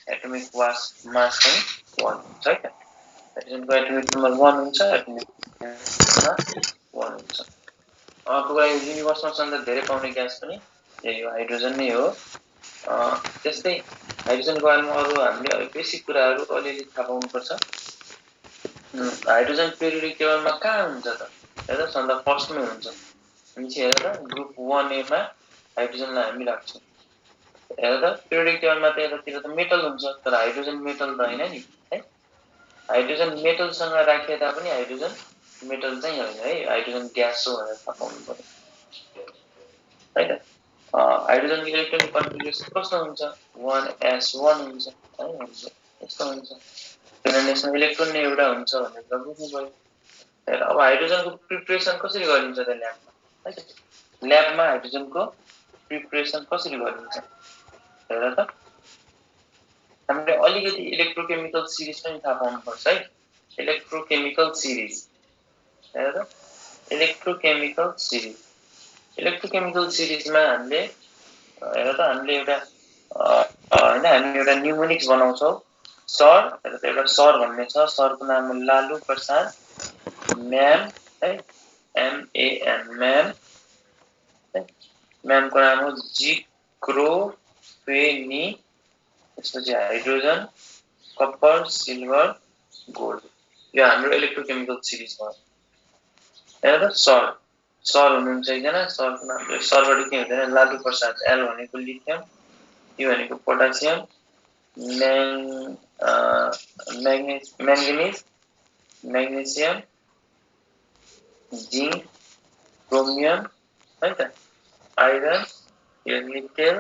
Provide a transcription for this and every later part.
Atomic mass पनि 1 हुन्छ है त। हाइड्रोजनको एटमिक नम्बर 1 हुन्छ, एटमिक नम्बर 1 हुन्छ। अर्को कुरा युनिभर्समा सबैभन्दा धेरै पाउने ग्यास पनि यही हो, हाइड्रोजन नै हो। त्यस्तै हाइड्रोजनको बारेमा अरु हामीले अलिक बेसिक कुराहरु अलिअलि थाहा पाउनुपर्छ। हाइड्रोजन पेरियोडिक टेबलमा कहाँ हुन्छ त? हेर सबभन्दा फर्स्टमै हुन्छ। अनि चाहिँ हेर त ग्रुप 1A मा हाइड्रोजनलाई हामी राख्छौं। हेर त पेरियोडिक टेबलमा त यतातिर त मेटल हुन्छ, तर हाइड्रोजन मेटल त हैन नि, है? हाइड्रोजन मेटलसँग राखे तापनि हाइड्रोजन मेटल चाहिँ हैन है, हाइड्रोजन ग्यास हो भनेर थाहा पाउनु पर्यो। है त? हाइड्रोजनको इलेक्ट्रोनिक कन्फिगरेसन कस्तो हुन्छ? 1s1 हुन्छ, है? यस्तो हुन्छ। किनभने यसमा इलेक्ट्रोन नै एउटा हुन्छ भनेर बुझ्नु पर्यो। हेर अब हाइड्रोजनको प्रिपरेसन कसरी गरिन्छ त ल्याबमा? है त? ल्याबमा हाइड्रोजनको प्रिपरेसन कसरी गरिन्छ? हेर त हामीले अलिकति इलेक्ट्रोकेमिकल सिरिज पनि थाहा पाउनुपर्छ है। Electrochemical series. हेर त इलेक्ट्रोकेमिकल सिरिज। इलेक्ट्रोकेमिकल सिरिजमा हामीले हेर त हामीले एउटा हैन हामी एउटा न्युमोनिक्स बनाउँछौं। सर हेर त एउटा सर भन्ने छ, सरको नाम हो लालु प्रसाद म्याम है, MAM म्याम। म्यामको नाम हो जिक्रोफेनी, त्यसपछि हाइड्रोजन, कपर, सिल्भर, गोल्ड। यो हाम्रो इलेक्ट्रोकेमिकल सिरिज हो। हेर त सर हुनुहुन्छ एकजना, सरको नाम सरबाट के हुँदैन, लालु प्रसाद। L भनेको लिथियम, P भनेको पोटासियम, म्याग्नेसियम, जिंक, क्रोमियम है त, iron, nickel,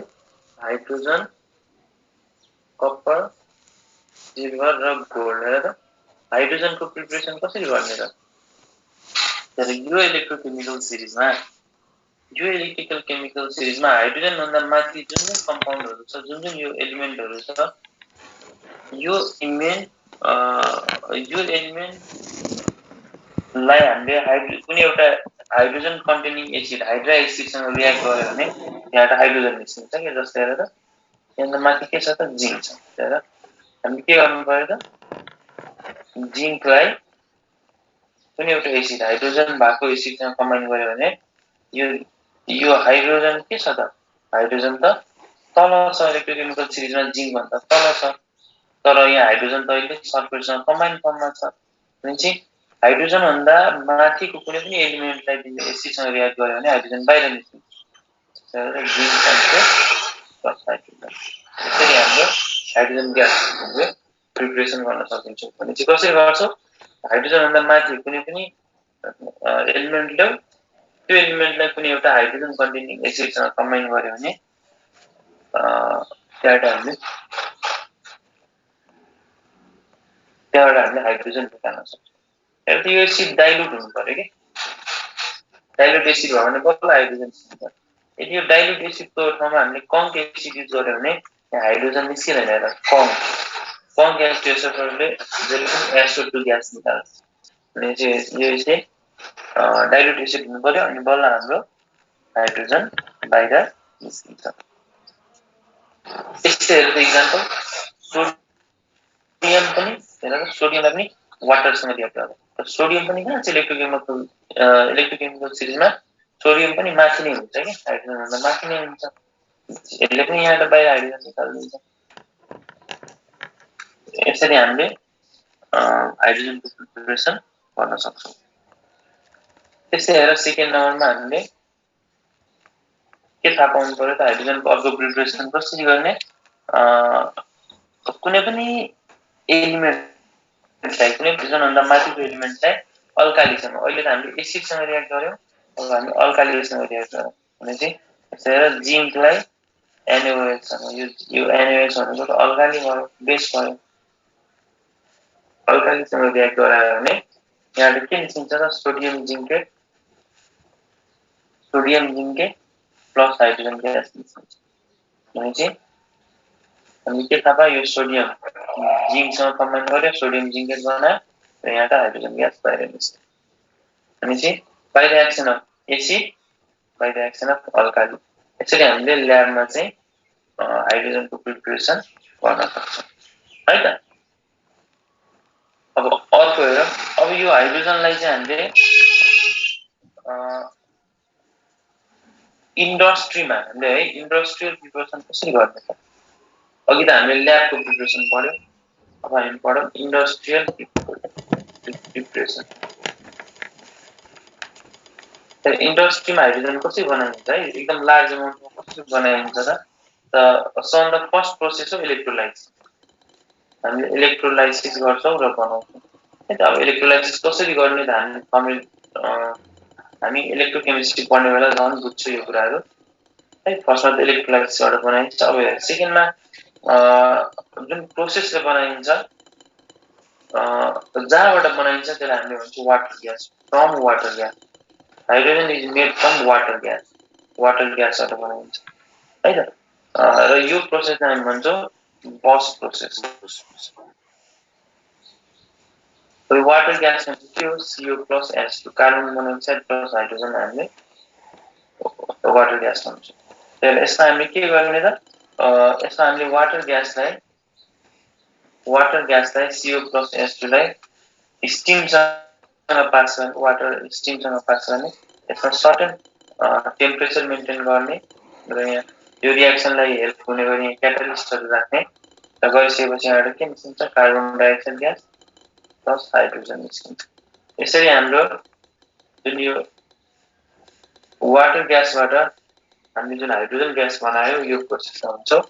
hydrogen, copper, silver र गोल्ड। हेर त हाइड्रोजनको प्रिपरेसन कसरी गर्ने त? तर यो इलेक्ट्रोकेमिकल सिरिजमा हाइड्रोजन भन्दा माथि जुन जुन कम्पाउन्डहरु छ, जुन जुन यो एलिमेन्टहरु छ, यो एलिमेन्टलाई हामीले कुनै एउटा हाइड्रोजन कन्टेनिङ एसिड हाइड्रा एसिडसँग रियाक्ट गर्यो भने यहाँ त हाइड्रोजन निस्किन्छ के। जस्तै हेर त यहाँ माथि के छ त, जिंक छ। हेर हामी के गर्नु पर्यो त, जिंकलाई कुनै एउटा एसिड हाइड्रोजन भएको एसिडसँग कम्बाइन गर्यो भने यो हाइड्रोजन के छ त, हाइड्रोजन त तल छ, इलेक्ट्रोकेमिकल सिरिजमा जिंक भन्दा तल छ, तर यहाँ हाइड्रोजन त अहिले सल्फेटसँग कम्बाइन फर्ममा छ। अनि चाहिँ हाइड्रोजन भन्दा माथिको कुनै पनि एलिमेन्टलाई तिमीले एसिडसँग रियाक्ट गर्यो भने हाइड्रोजन बाहिर निस्किन्छ। त्यसैले जिंक सल्फेट प्लस हाइड्रोजन। त्यसरी हामीले हाइड्रोजन ग्यासको प्रिपरेसन गर्न सकिन्छ। भने चाहिँ कसरी गर्छौ? हाइड्रोजन भन्दा माथि कुनै पनि एलिमेन्ट ल्याऊ, त्यो एलिमेन्टलाई कुनै एउटा हाइड्रोजन कन्टेनिङ एसिडसँग कम्बाइन गर्यो भने त्यहाँबाट हामीले हाइड्रोजन निकाल्न सक्छौँ। हेर त यो एसिड डाइल्युट हुनु पर्यो के। डाइल्युट एसिड भयो भने बल्ल हाइड्रोजन निस्किन्छ। यदि यो डाइल्युट एसिडको ठाउँमा हामीले कङ्क एसिड युज गर्यो भने यहाँ हाइड्रोजन निस्किँदैन। हेर कङ्क एसिडले जहिले पनि SO2 ग्यास निकाल्छ। अनि चाहिँ यो चाहिँ डाइल्युट एसिड हुनु पर्यो, अनि बल्ल हाम्रो हाइड्रोजन बाहिर निस्किन्छ। यस्तै हेर त इक्जाम्पल सोडियम पनि, हेर त सोडियमलाई पनि वाटरसँग रियाक्ट गर्छ। सोडियम पनि कहाँ छ इलेक्ट्रोकेमिकल सिरिजमा? सोडियम पनि माथि नै हुन्छ के, हाइड्रोजन भन्दा माथि नै हुन्छ। यसले पनि यहाँबाट बाहिर हाइड्रोजन निकाल्दिन्छ। यसरी हामीले हाइड्रोजनको प्रिपरेसन गर्न सक्छौँ। त्यस्तै हेर सेकेन्ड नम्बरमा हामीले के थाहा पाउनु पर्यो त, हाइड्रोजनको अर्को प्रिपरेसन कसरी गर्ने? कुनै पनि एलिमेन्टलाई, कुनै हाइड्रोजनभन्दा माथिको एलिमेन्टलाई अल्कालीसँग, अहिले त हामीले एसिडसँग रियाक्ट गर्यौँ, अब हामी अल्कालीसँग रियाक्ट गरौँ भने चाहिँ हेर जिंकलाई NaOH सँग, यो NaOH भनेको त अल्काली भयो, बेस भयो। अल्कालीसँग रियाक्ट गरायो भने यहाँबाट के निस्किन्छ त, sodium zincate plus hydrogen gas निस्किन्छ। भने चाहिँ हामी के थाहा पायो, यो सोडियम जिंकसँग कम्बाइन गर्यो, सोडियम जिंकेट बनायो र यहाँबाट हाइड्रोजन ग्यास बाहिर निस्क्यो। अनि चाहिँ by the action of acid, by the action of alkali. यसरी हामीले ल्याबमा चाहिँ हाइड्रोजनको प्रिपरेसन गर्न सक्छौँ। है त। अब अर्को हेर, अब यो हाइड्रोजनलाई चाहिँ हामीले इन्डस्ट्रीमा हामीले है इन्डस्ट्रियल प्रिपरेसन कसरी गर्ने त। अघि त हामीले ल्याबको प्रिपरेसन पढ्यो, अब हामी पढौँ इन्डस्ट्रियल प्रिपरेसन। इन्डस्ट्रीमा हाइड्रोजन कसरी बनाइन्छ है, एकदम लार्ज अमाउन्टमा कसरी बनाइन्छ त सो द फर्स्ट प्रोसेस हो इलेक्ट्रोलाइसिस। हामीले इलेक्ट्रोलाइसिस गर्छौँ र बनाउँछौँ है त। अब इलेक्ट्रोलाइसिस कसरी गर्ने त हामी इलेक्ट्रोकेमिस्ट्री पढ्ने बेला झन् बुझ्छु यो कुराहरू है। फर्स्टमा त इलेक्ट्रोलाइसिसबाट बनाइन्छ। अब सेकेन्डमा जुन प्रोसेसले बनाइन्छ जहाँबाट बनाइन्छ त्यसलाई हामीले भन्छौँ water gas, from water gas. Hydrogen is made from water gas, water ग्यासबाट बनाइन्छ है त। र यो प्रोसेसलाई हामी भन्छौँ बस प्रोसेस। वाटर ग्यासमा के हो, CO plus H2 carbon monoxide plus hydrogen हामीले वाटर ग्यास भन्छौँ। त्यसले यसमा हामीले के गर्ने त, यसमा हामीले वाटर ग्यासलाई CO प्लस H2 लाई स्टिमसँग पास गर्ने, वाटर स्टिमसँग पास गर्ने, यसमा सर्टेन टेम्परेचर मेन्टेन गर्ने र यहाँ यो रियाक्सनलाई हेल्प हुने गरी यहाँ क्याटालिस्टहरू राख्ने र गरिसकेपछि यहाँबाट के निस्किन्छ, carbon dioxide gas plus hydrogen निस्किन्छ। यसरी हाम्रो जुन यो वाटर ग्यासबाट हामीले जुन हाइड्रोजन ग्यास बनायो यो प्रोसेस भन्छौँ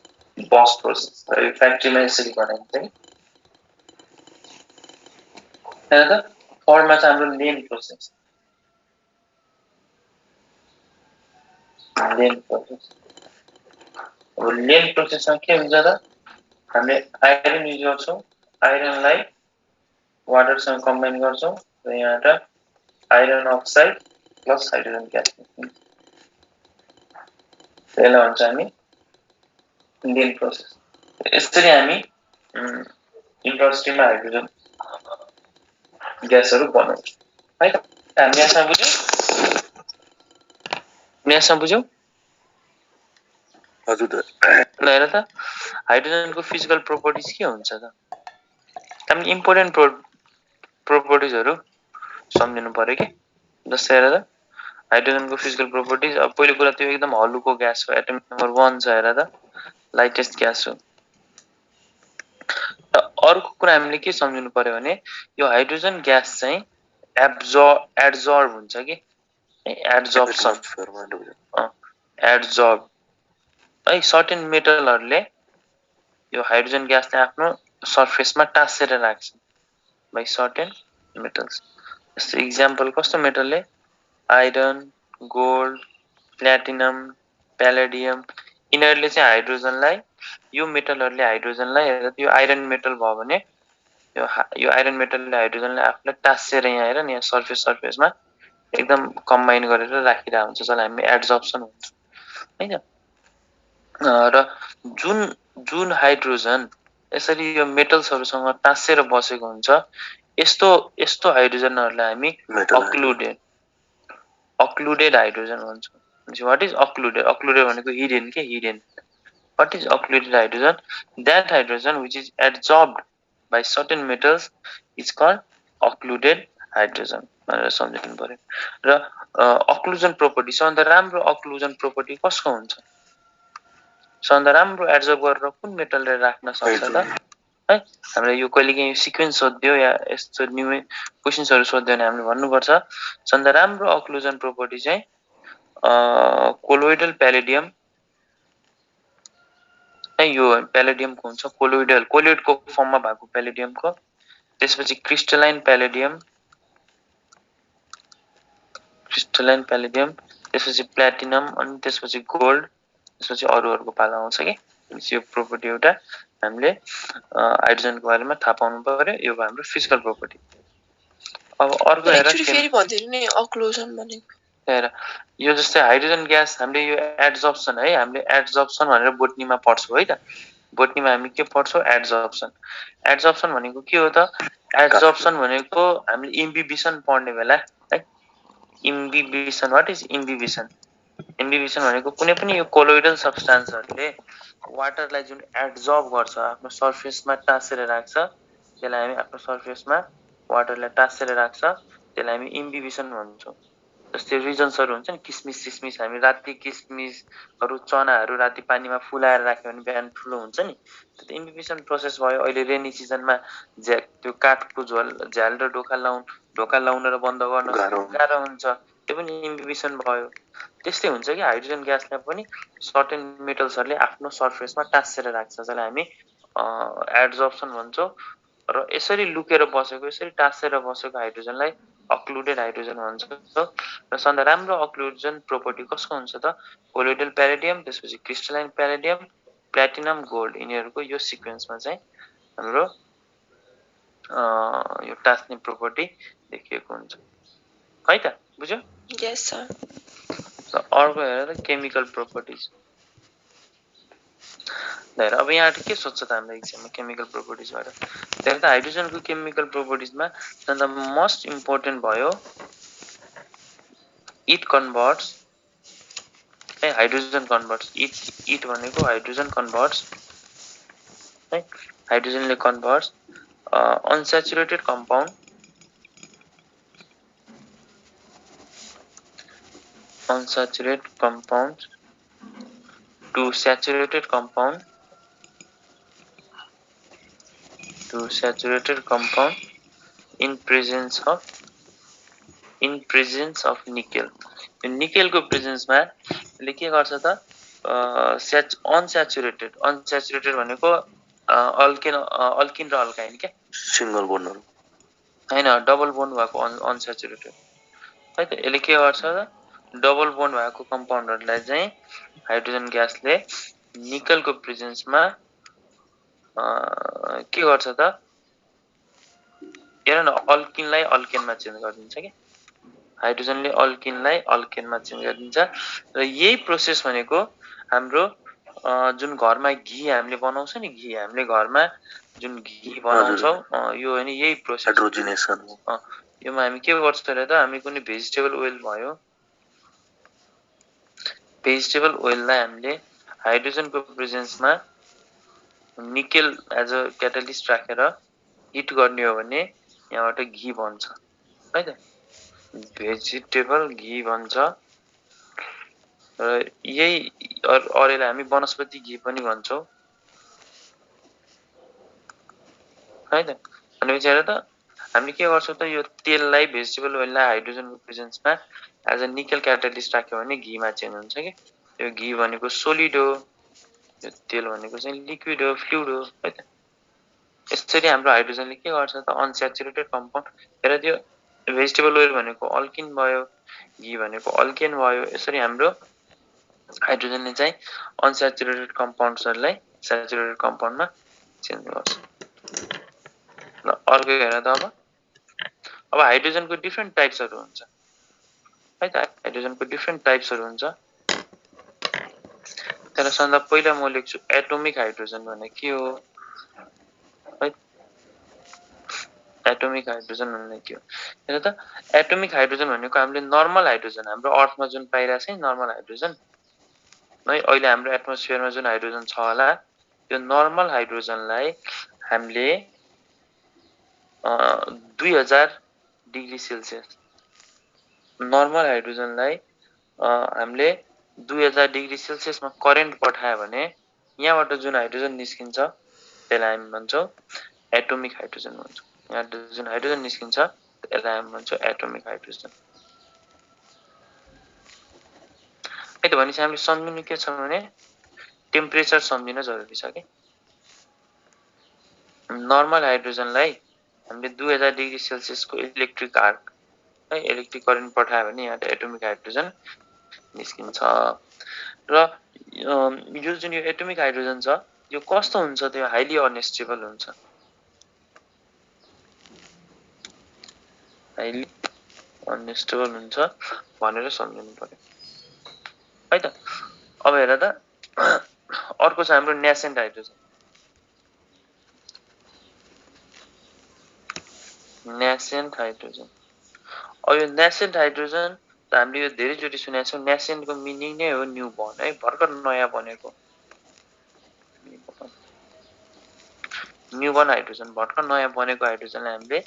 बस प्रोसेस। र यो फ्याक्ट्रीमा यसरी बनाइन्छ है त। फर्डमा चाहिँ हाम्रो लेन प्रोसेस, लेन प्रोसेस। अब लेन प्रोसेसमा के हुन्छ त, हामीले आइरन युज गर्छौँ, आइरनलाई वाटरसँग कम्बाइन गर्छौँ र यहाँबाट iron oxide plus hydrogen gas निस्किन्छ। त्यसलाई भन्छ हामी लेन प्रोसेस। यसरी हामी इन्डस्ट्रीमा हाइड्रोजन ग्यासहरू बनाउँछौँ है त। हामी यहाँसम्म बुझ्यौँ? हजुर। ल हेर त, हाइड्रोजनको फिजिकल प्रोपर्टिज के हुन्छ त। हामी इम्पोर्टेन्ट प्रोपर्टिजहरू सम्झिनु पर्यो कि। जस्तै हेर त, हाइड्रोजनको फिजिकल प्रोपर्टिज, अब पहिलो कुरा त्यो एकदम हलुको ग्यास हो, एटम नम्बर 1 छ हेर त, लाइटेस्ट ग्यास हो। र अर्को कुरा हामीले के सम्झिनु पर्यो भने यो हाइड्रोजन ग्यास चाहिँ एड्जर्ब हुन्छ कि, एड्जर्प्सन, एड्जर्ब है। सर्टेन मेटलहरूले यो हाइड्रोजन ग्यासले आफ्नो सर्फेसमा टाँसेर राख्छ बाइ सर्टेन मेटल्स। जस्तो इक्जाम्पल कस्तो मेटलले, आइरन, गोल्ड, प्ल्याटिनम, प्यालेडियम, यिनीहरूले चाहिँ हाइड्रोजनलाई, यो मेटलहरूले हाइड्रोजनलाई, यो आइरन मेटल भयो भने यो आइरन मेटलले हाइड्रोजनलाई आफूलाई टाँसेर यहाँ हेर नि, यहाँ सर्फेसमा एकदम कम्बाइन गरेर राखिरहेको हुन्छ, जसलाई हामी एड्जर्प्सन भन्छौँ होइन। र जुन हाइड्रोजन यसरी यो मेटल्सहरूसँग टाँसेर बसेको हुन्छ, यस्तो हाइड्रोजनहरूलाई हामी अक्लुडेड हाइड्रोजन भन्छौँ। What is occluded? अक्लुडेड भनेको हिडेन के, hidden. What is occluded hydrogen? That hydrogen which is adsorbed by certain metals is called occluded hydrogen भनेर सम्झिनु पर्यो। र अक्लुजन प्रोपर्टी, सबभन्दा राम्रो अक्लुजन प्रोपर्टी कसको हुन्छ? सबभन्दा राम्रो एड्जर्ब गरेर कुन मेटलले राख्न सक्छ त है। हामीले यो कहिलेकाहीँ सिक्वेन्स सोध्यो या यस्तो न्यू क्वेसन्सहरू सोध्यो भने हामीले भन्नुपर्छ सबभन्दा राम्रो अक्लुजन प्रोपर्टी चाहिँ कोलोइडल प्यालेडियम, यो प्यालेडियमको हुन्छ, कोलोइडको फर्ममा भएको प्यालेडियमको। त्यसपछि क्रिस्टलाइन प्यालेडियम, त्यसपछि प्ल्याटिनम, अनि त्यसपछि गोल्ड, त्यसपछि अरूहरूको पाला आउँछ कि। यो प्रोपर्टी एउटा हामीले हाइड्रोजनको बारेमा थाहा पाउनु पर्यो। यो हाम्रो फिजिकल प्रोपर्टी। अब अर्को हेर, फेरि भन्दिनु नि अक्लुजन भनेको हेर, यो जस्तै हाइड्रोजन ग्यास हामीले यो एड्जर्प्सन है, हामीले एड्जर्प्सन भनेर बोटनीमा पढ्छौँ है त। बोटनीमा हामी के पढ्छौँ? एड्जर्प्सन। एड्जर्प्सन भनेको के हो त? एड्जर्प्सन भनेको हामीले इम्बिबिसन पढ्ने बेला है, इम्बिबिसन। What is इम्बिबिसन? इम्बिबिसन भनेको कुनै पनि यो कोलोइडल सब्स्टान्सहरूले वाटरलाई जुन एब्जर्ब गर्छ आफ्नो सर्फेसमा टाँसेर राख्छ त्यसलाई हामी आफ्नो सर्फेसमा वाटरलाई टाँसेर राख्छ त्यसलाई हामी इम्बिबिसन भन्छौँ। जस्तै रिजन्सहरू हुन्छ नि किसमिस सिसमिस हामी राति किसमिसहरू चनाहरू राति पानीमा फुलाएर राख्यो भने बिहान ठुलो हुन्छ नि त्यो इम्बिबिसन प्रोसेस भयो। अहिले रेनी सिजनमा त्यो काठको झ्याल र ढोका लाउन र बन्द गर्न गाह्रो हुन्छ त्यो पनि इम्बिबिसन भयो। त्यस्तै हुन्छ कि हाइड्रोजन ग्यासलाई पनि सर्टेन मेटल्सहरूले आफ्नो सर्फेसमा टाँसेर राख्छ जसलाई हामी एड्जर्प्सन भन्छौँ र यसरी लुकेर बसेको यसरी टाँसेर बसेको हाइड्रोजनलाई अक्लुडेड हाइड्रोजन भन्छ। र सबभन्दा राम्रो अक्लुजन प्रोपर्टी कसको हुन्छ त कोलोइडल प्यालेडियम त्यसपछि क्रिस्टलाइन प्यालेडियम प्ल्याटिनम गोल्ड यिनीहरूको यो सिक्वेन्समा चाहिँ हाम्रो यो टाँस्ने प्रोपर्टी देखिएको हुन्छ है त बुझ्यो? यस सर। अर्को हेर त केमिकल प्रोपर्टिज हेर अब यहाँ के सोध्छ त हाम्रो एक्जाममा केमिकल प्रोपर्टिजबाट हेर त हाइड्रोजनको केमिकल प्रोपर्टिजमा सबभन्दा मोस्ट इम्पोर्टेन्ट भयो इट कन्भर्ट्स है हाइड्रोजन कन्भर्ट्स इट भनेको हाइड्रोजन कन्भर्ट्स है हाइड्रोजनले converts unsaturated compound to saturated compound in presence of nickel। Nickel को प्रेजेन्स में ले के गर्छ त अनस्याचुरेटेड भनेको अल्किन र अल्काइन के सिंगल बोन्डहरु हैन डबल बोन्ड भएको अनस्याचुरेटेड है त यसले के गर्छ त डबल बोन्ड भएको कम्पाउन्डहरुलाई चाहिँ हाइड्रोजन ग्यासले निकल को प्रेजेन्स में के गर्छ त हेर न अल्किनलाई अल्केनमा चेन्ज गरिदिन्छ के हाइड्रोजनले अल्किनलाई अल्केनमा चेन्ज गरिदिन्छ र यही प्रोसेस भनेको हाम्रो जुन घरमा घी हामीले बनाउँछ नि घी हामीले घरमा जुन घी बनाउँछौ यो हैन यही प्रोसेस हाइड्रोजिनेसन योमा हामी के गर्छौं त हामी कुनै भेजिटेबल ओइल भयो भेजिटेबल ओइललाई हामीले हाइड्रोजनको प्रेजेन्समा निकेल एज अ क्याटालिस्ट राखेर हिट गर्ने हो भने यहाँबाट घी बन्छ है त भेजिटेबल घी बन्छ र यही अरेलाई हामी वनस्पति घी पनि भन्छौं है त अनि हेर त हामीले के गर्छौं त यो तेललाई भेजिटेबल ओइललाई हाइड्रोजनको प्रेजेन्समा एज अ निकल क्याटालिस्ट राख्यो भने घीमा चेन्ज हुन्छ के यो घी भनेको सोलिड हो यो तेल भनेको चाहिँ लिक्विड हो फ्लुइड हो है त यसरी हाम्रो हाइड्रोजनले के गर्छ त अनस्याचुरेटेड कम्पाउन्ड हेर त्यो भेजिटेबल ओइल भनेको अल्किन भयो घी भनेको अल्केन भयो यसरी हाम्रो हाइड्रोजनले चाहिँ अनस्याचुरेटेड कम्पाउन्ड्सहरुलाई स्याचुरेटेड कम्पाउन्डमा चेन्ज गर्छ। ल अर्को हेर त अब हाइड्रोजनको डिफरेन्ट टाइप्सहरु हुन्छ है त हाइड्रोजनको डिफरेन्ट टाइप्सहरु हुन्छ तर सबभन्दा पहिला म लेख्छु एटोमिक हाइड्रोजन भने के हो है एटोमिक हाइड्रोजन भन्ने के हो हेर त एटोमिक हाइड्रोजन भनेको हामीले नर्मल हाइड्रोजन हाम्रो अर्थमा जुन पाइराछ नि नर्मल हाइड्रोजन है अहिले हाम्रो एटमोस्फियरमा जुन हाइड्रोजन छ होला त्यो नर्मल हाइड्रोजनलाई हामीले 2000 डिग्री सेल्सियस नर्मल हाइड्रोजनलाई हामीले 2000 डिग्री सेल्सियसमा करेन्ट पठायो भने यहाँबाट जुन हाइड्रोजन निस्किन्छ त्यसलाई हामी भन्छौं एटोमिक हाइड्रोजन भन्छौं यहाँ जुन हाइड्रोजन निस्किन्छ त्यसलाई हामी भन्छौं एटोमिक हाइड्रोजन है त भनेपछि हामीले सम्झिनु के छ भने टेम्परेचर सम्झिन जरुरी छ के नर्मल हाइड्रोजनलाई हामीले 2000 डिग्री सेल्सियसको इलेक्ट्रिक आर्क है इलेक्ट्रिक करेन्ट पठायो भने यहाँ एटोमिक हाइड्रोजन निस्किन्छ र यो जुन यो एटोमिक हाइड्रोजन छ यो कस्तो हुन्छ त्यो हाइली अनस्टेबल हुन्छ हाइली अनस्टेबल हुन्छ भनेर सम्झिनु पर्यो है त अब हेर त अर्को छ हाम्रो न्यासेन्ट हाइड्रोजन न्यासेन्ट हाइड्रोजन अब यो न्यासेन्ट हाइड्रोजन त हामीले यो धेरै चोटी सुनेका छौं न्यासेन्टको मिनिङ नै हो न्यू बोर्न है भर्खर नयाँ बनेको न्यू बर्न हाइड्रोजन भर्खर नयाँ बनेको हाइड्रोजनलाई हामीले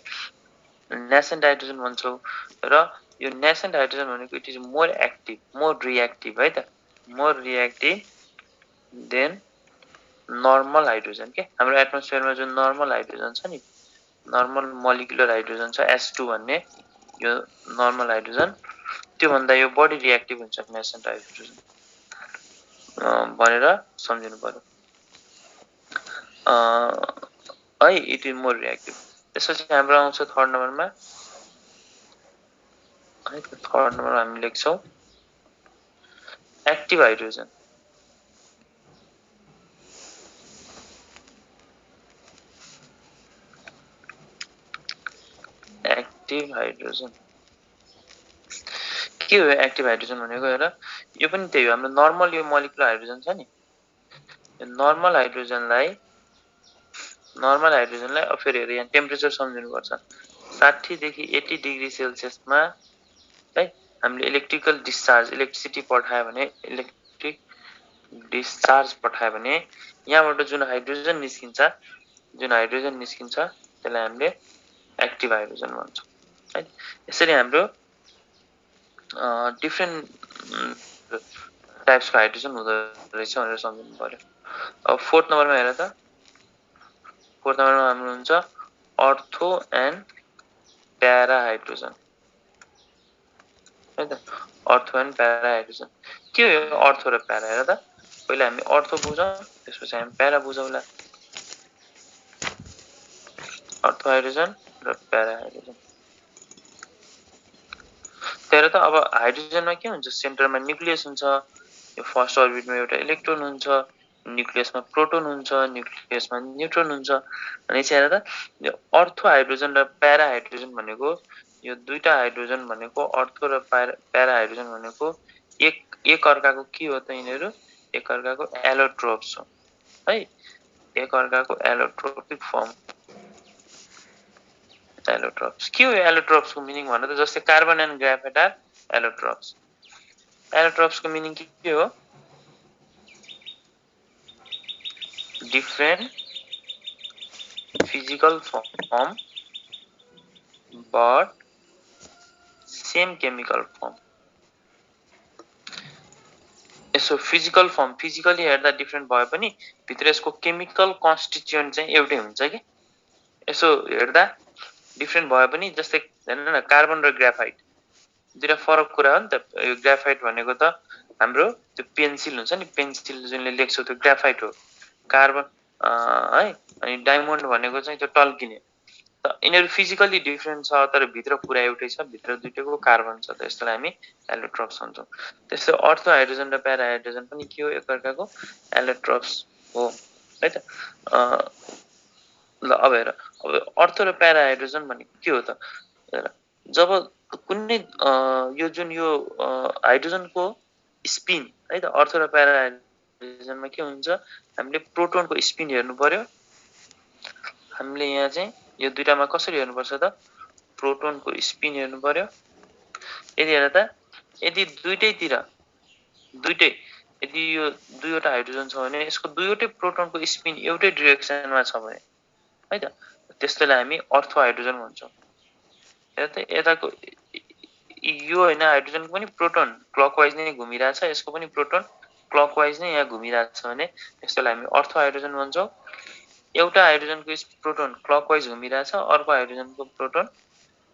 नेसेन्ट हाइड्रोजन भन्छौँ र यो नेसेन्ट हाइड्रोजन भनेको it is more active, more reactive है त, more reactive than normal hydrogen के। हाम्रो एटमोस्फियरमा जुन नर्मल हाइड्रोजन छ नि, नर्मल मोलिकुलर हाइड्रोजन छ S2 भन्ने, यो नर्मल हाइड्रोजन त्योभन्दा यो बढी रिएक्टिभ हुन्छ नेसेन्ट हाइड्रोजन भनेर सम्झिनु पर्यो है। It is more reactive. त्यसपछि हाम्रो आउँछ थर्ड नम्बरमा है। थर्ड नम्बरमा हामी लेख्छौँ एक्टिभ हाइड्रोजन। एक्टिभ हाइड्रोजन के हो एक्टिभ हाइड्रोजन भनेको? हेर, यो पनि त्यही हो, हाम्रो नर्मल यो मोलिकुलर हाइड्रोजन छ नि, नर्मल हाइड्रोजनलाई अब फेरि हेर यहाँ टेम्परेचर सम्झिनुपर्छ। 60 देखि 80 डिग्री सेल्सियसमा है हामीले इलेक्ट्रिकल डिस्चार्ज, इलेक्ट्रिसिटी पठायो भने, इलेक्ट्रिक डिस्चार्ज पठायो भने यहाँबाट जुन हाइड्रोजन निस्किन्छ त्यसलाई हामीले एक्टिभ हाइड्रोजन भन्छौँ है। यसरी हाम्रो डिफ्रेन्ट टाइप्सको हाइड्रोजन हुँदो रहेछ भनेर सम्झिनु पर्यो। अब फोर्थ नम्बरमा हेर त, फोर्थ नम्बरमा हाम्रो हुन्छ अर्थो एन्ड प्यारा हाइड्रोजन है त। अर्थो एन्ड प्यारा हाइड्रोजन के हो अर्थो र प्यारा? हेर त, पहिला हामी अर्थो बुझौँ, त्यसपछि हामी प्यारा बुझौँला। अर्थो हाइड्रोजन र प्यारा हाइड्रोजन। हेर त, अब हाइड्रोजनमा के हुन्छ? सेन्टरमा न्युक्लियस हुन्छ, यो फर्स्ट अर्बिटमा एउटा इलेक्ट्रोन हुन्छ, न्युक्लियसमा प्रोटोन हुन्छ, न्युक्लियसमा न्युट्रोन हुन्छ। अनि चाहिँ हेर त, यो अर्थो हाइड्रोजन र प्यारा हाइड्रोजन भनेको, यो दुईटा हाइड्रोजन भनेको, अर्थो र प्यारा हाइड्रोजन भनेको एक अर्काको के हो त? यिनीहरू एक अर्काको एलोट्रोप्स हो है, एक अर्काको एलोट्रोपिक फर्म। एलोट्रोप्स के हो एलोट्रोप्सको मिनिङ भन्नु त? जस्तै carbon and graphite are allotropes. एलोट्रोप्सको मिनिङ के हो? Different physical form but same chemical form. यसो फिजिकल फर्म, फिजिकली हेर्दा डिफ्रेन्ट भए पनि भित्र यसको केमिकल कन्स्टिट्युएन्ट चाहिँ एउटै हुन्छ कि। यसो हेर्दा डिफ्रेन्ट भए पनि, जस्तै हेर्नु न, कार्बन र ग्राफाइट दुईटा फरक कुरा हो नि त। यो ग्राफाइट भनेको त हाम्रो त्यो पेन्सिल हुन्छ नि, पेन्सिल जुनले लेख्छौँ त्यो ग्राफाइट हो। कार्बन है, अनि डायमन्ड भनेको चाहिँ त्यो टल्किने। त यिनीहरू फिजिकली डिफ्रेन्ट छ तर भित्र कुरा एउटै छ, भित्र दुईटैको कार्बन छ, त यसलाई हामी एलोट्रोप्स भन्छौँ। त्यस्तै अर्थो हाइड्रोजन र प्यारा हाइड्रोजन पनि के हो? एकअर्काको एलोट्रोप्स हो है त। ल अब हेर, अब अर्थो र प्यारा हाइड्रोजन भनेको के हो त? हेर, जब कुनै यो जुन यो हाइड्रोजनको स्पिन है त, अर्थो र प्यारा हाइड्रोजनमा के हुन्छ? हामीले प्रोटोनको स्पिन हेर्नु पर्यो। हामीले यहाँ चाहिँ यो दुईटामा कसरी हेर्नुपर्छ त? प्रोटोनको स्पिन हेर्नु पर्यो। यदि हेर त, यदि यदि यो दुईवटा हाइड्रोजन छ भने यसको दुईवटै प्रोटोनको स्पिन एउटै डिरेक्सनमा छ भने है त, त्यस्तोलाई हामी अर्थो हाइड्रोजन भन्छौँ। हेर त, यताको यो होइन, हाइड्रोजनको पनि प्रोटोन क्लकवाइज नै घुमिरहेछ, यसको पनि प्रोटोन क्लकवाइज नै यहाँ घुमिरहेछ भने यस्तोलाई हामी अर्थो हाइड्रोजन भन्छौँ। एउटा हाइड्रोजनको प्रोटोन क्लकवाइज घुमिरहेछ, अर्को हाइड्रोजनको प्रोटोन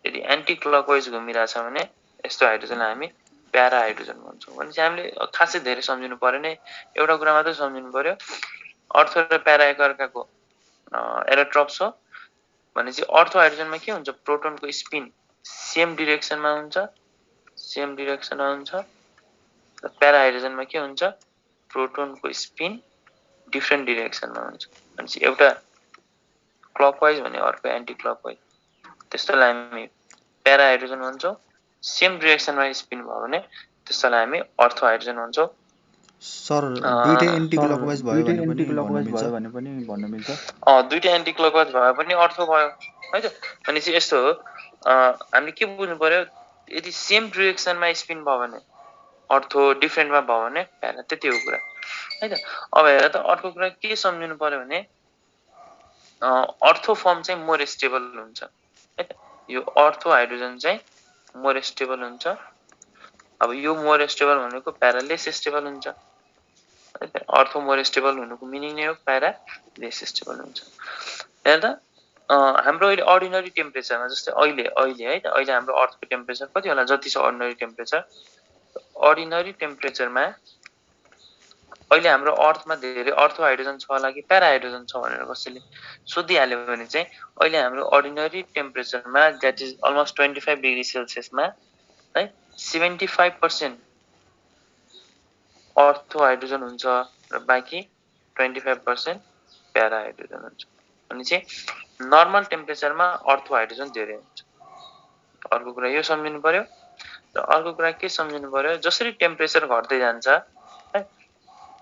यदि एन्टी क्लकवाइज घुमिरहेछ भने यस्तो हाइड्रोजनलाई हामी प्यारा हाइड्रोजन भन्छौँ। भने चाहिँ हामीले खासै धेरै सम्झिनु परेन, एउटा कुरा मात्रै सम्झिनु पर्यो, अर्थो र प्यारा एकअर्काको एलोट्रोप्स हो भने चाहिँ अर्थो हाइड्रोजनमा के हुन्छ? प्रोटोनको स्पिन सेम डिरेक्सनमा हुन्छ, प्यारा हाइड्रोजनमा के हुन्छ? प्रोटोनको स्पिन डिफ्रेन्ट डिरेक्सनमा हुन्छ। भनेपछि एउटा क्लकवाइज भने अर्को एन्टी क्लकवाइज, त्यस्तोलाई हामी प्यारा हाइड्रोजन भन्छौँ। सेम डिरेक्सनमा स्पिन भयो भने त्यस्तोलाई हामी अर्थो हाइड्रोजन भन्छौँ। सर दुईटै एन्टी क्लकवाइज भयो भने पनि भन्न मिल्छ? दुईटै एन्टी क्लकवाइज भयो पनि अर्थो भयो है त। भनेपछि यस्तो हो, हामीले के बुझ्नु पर्यो? यदि सेम डिरेक्सनमा स्पिन भयो भने अर्थो, डिफ्रेन्टमा भयो भने त्यति हो कुरा है त। अब हेर त, अर्को कुरा के सम्झिनु पर्यो भने अर्थो फर्म चाहिँ मोर स्टेबल हुन्छ है त। यो अर्थो हाइड्रोजन चाहिँ मोर स्टेबल हुन्छ। अब यो मोर स्टेबल भनेको प्यारा लेस स्टेबल हुन्छ है त। अर्थो मोर स्टेबल हुनुको मिनिङ नै हो प्यारा लेस स्टेबल हुन्छ। हेर्दा हाम्रो अहिले अर्डिनरी टेम्परेचरमा जस्तै अहिले है त, अहिले हाम्रो अर्थको टेम्परेचर कति होला, जति छ अर्डिनरी टेम्परेचर। अर्डिनरी टेम्परेचरमा अहिले हाम्रो अर्थमा धेरै अर्थो हाइड्रोजन छ होला कि प्यारा हाइड्रोजन छ भनेर कसैले सोधिहाल्यो भने चाहिँ अहिले हाम्रो अर्डिनरी टेम्परेचरमा द्याट इज अलमोस्ट 25 डिग्री सेल्सियसमा है 75% अर्थो हाइड्रोजन हुन्छ र बाँकी 25% प्यारा हाइड्रोजन हुन्छ। अनि चाहिँ नर्मल टेम्परेचरमा अर्थो हाइड्रोजन धेरै हुन्छ। अर्को कुरा यो सम्झिनु पर्यो। र अर्को कुरा के सम्झिनु पर्यो, जसरी टेम्परेचर घट्दै जान्छ है,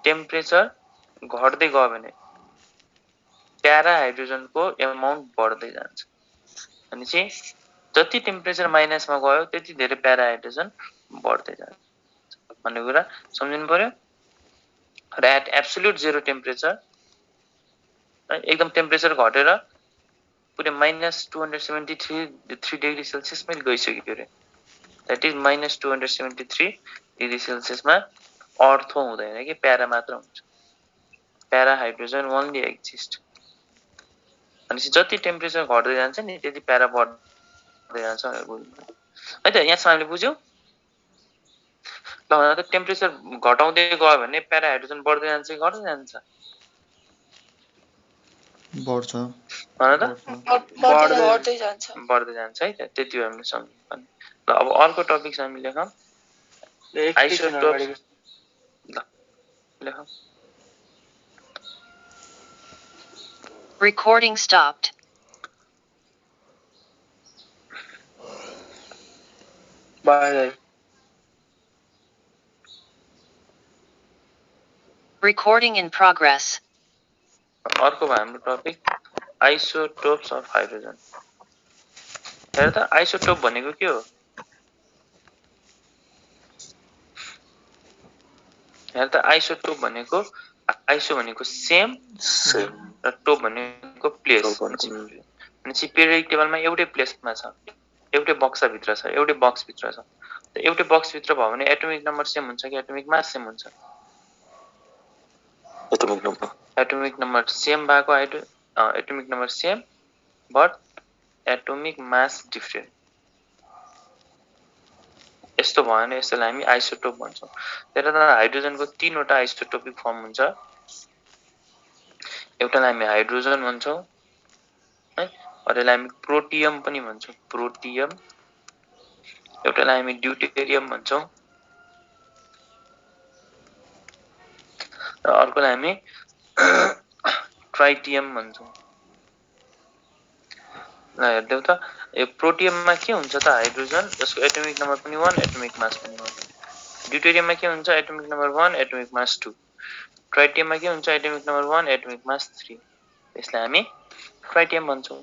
टेम्परेचर घट्दै गयो भने प्यारा हाइड्रोजनको एमाउन्ट बढ्दै जान्छ। अनि चाहिँ जति टेम्परेचर माइनसमा गयो त्यति धेरै प्यारा हाइड्रोजन बढ्दै जान्छ भन्ने कुरा सम्झिनु पर्यो। र एट एब्सोल्युट जेरो टेम्परेचर एकदम टेम्परेचर घटेर पुरै -273 डिग्री सेल्सियसमै गइसक्यो अरे, द्याट इज -273 डिग्री सेल्सियसमा अर्थो हुँदैन कि प्यारा मात्र हुन्छ। Para hydrogen only exist. अनि जति टेम्परेचर घट्दै जान्छ नि त्यति प्यारा बढ्दै जान्छ है त। यहाँसम्म हामीले बुझ्यौ। ल त टेम्परेचर घटाउँदै गयो भने प्यारा हाइड्रोजन बढ्दै जान्छ कि घट्दै जान्छ? बढ्छ। बढ्दै जान्छ है त। त्यति हो हामीले सम्झ्नुपर्ने। ल अब अर्को टपिक छ हामी लेखौँ आइसोटोप्स। ल लेखौँ। Recording stopped. Bye. Recording in progress. अर्को भयो हाम्रो टपिक आइसोटोप्स अफ हाइड्रोजन। हेर त आइसोटोप भनेको के हो? हेर त आइसोटोप भनेको, आइसो भनेको सेम र टोप भनेको प्लेस। अनि पिरियोडिक टेबलमा एउटै प्लेसमा छ, एउटै बक्सभित्र छ, एउटै बक्सभित्र छ। एउटै बक्सभित्र भयो भने एटोमिक नम्बर सेम हुन्छ कि एटोमिक मास सेम हुन्छ? एटोमिक नम्बर सेम भएको atomic number same but atomic mass different. यस्तो भयो भने यसलाई हामी आइसोटोप भन्छौँ। त्यसले गर्दा हाइड्रोजनको 3 वटा आइसोटोपिक फर्म हुन्छ। एउटालाई हामी हाइड्रोजन भन्छौँ है, अरूलाई हामी प्रोटियम पनि भन्छौँ, प्रोटियम। एउटालाई हामी ड्युटेरियम भन्छौँ र अर्कोलाई हामी ट्राइटियम भन्छौँ। ल हेर्दै त यो प्रोटियममा के हुन्छ त हाइड्रोजन, जसको एटोमिक नम्बर पनि 1 एटोमिक मास पनि 1। ड्युटेरियममा के हुन्छ एटोमिक नम्बर 1 एटोमिक मास 2। ट्राइटियममा के हुन्छ एटोमिक नम्बर 1 एटोमिक मास 3। यसलाई हामी ट्राइटियम भन्छौँ।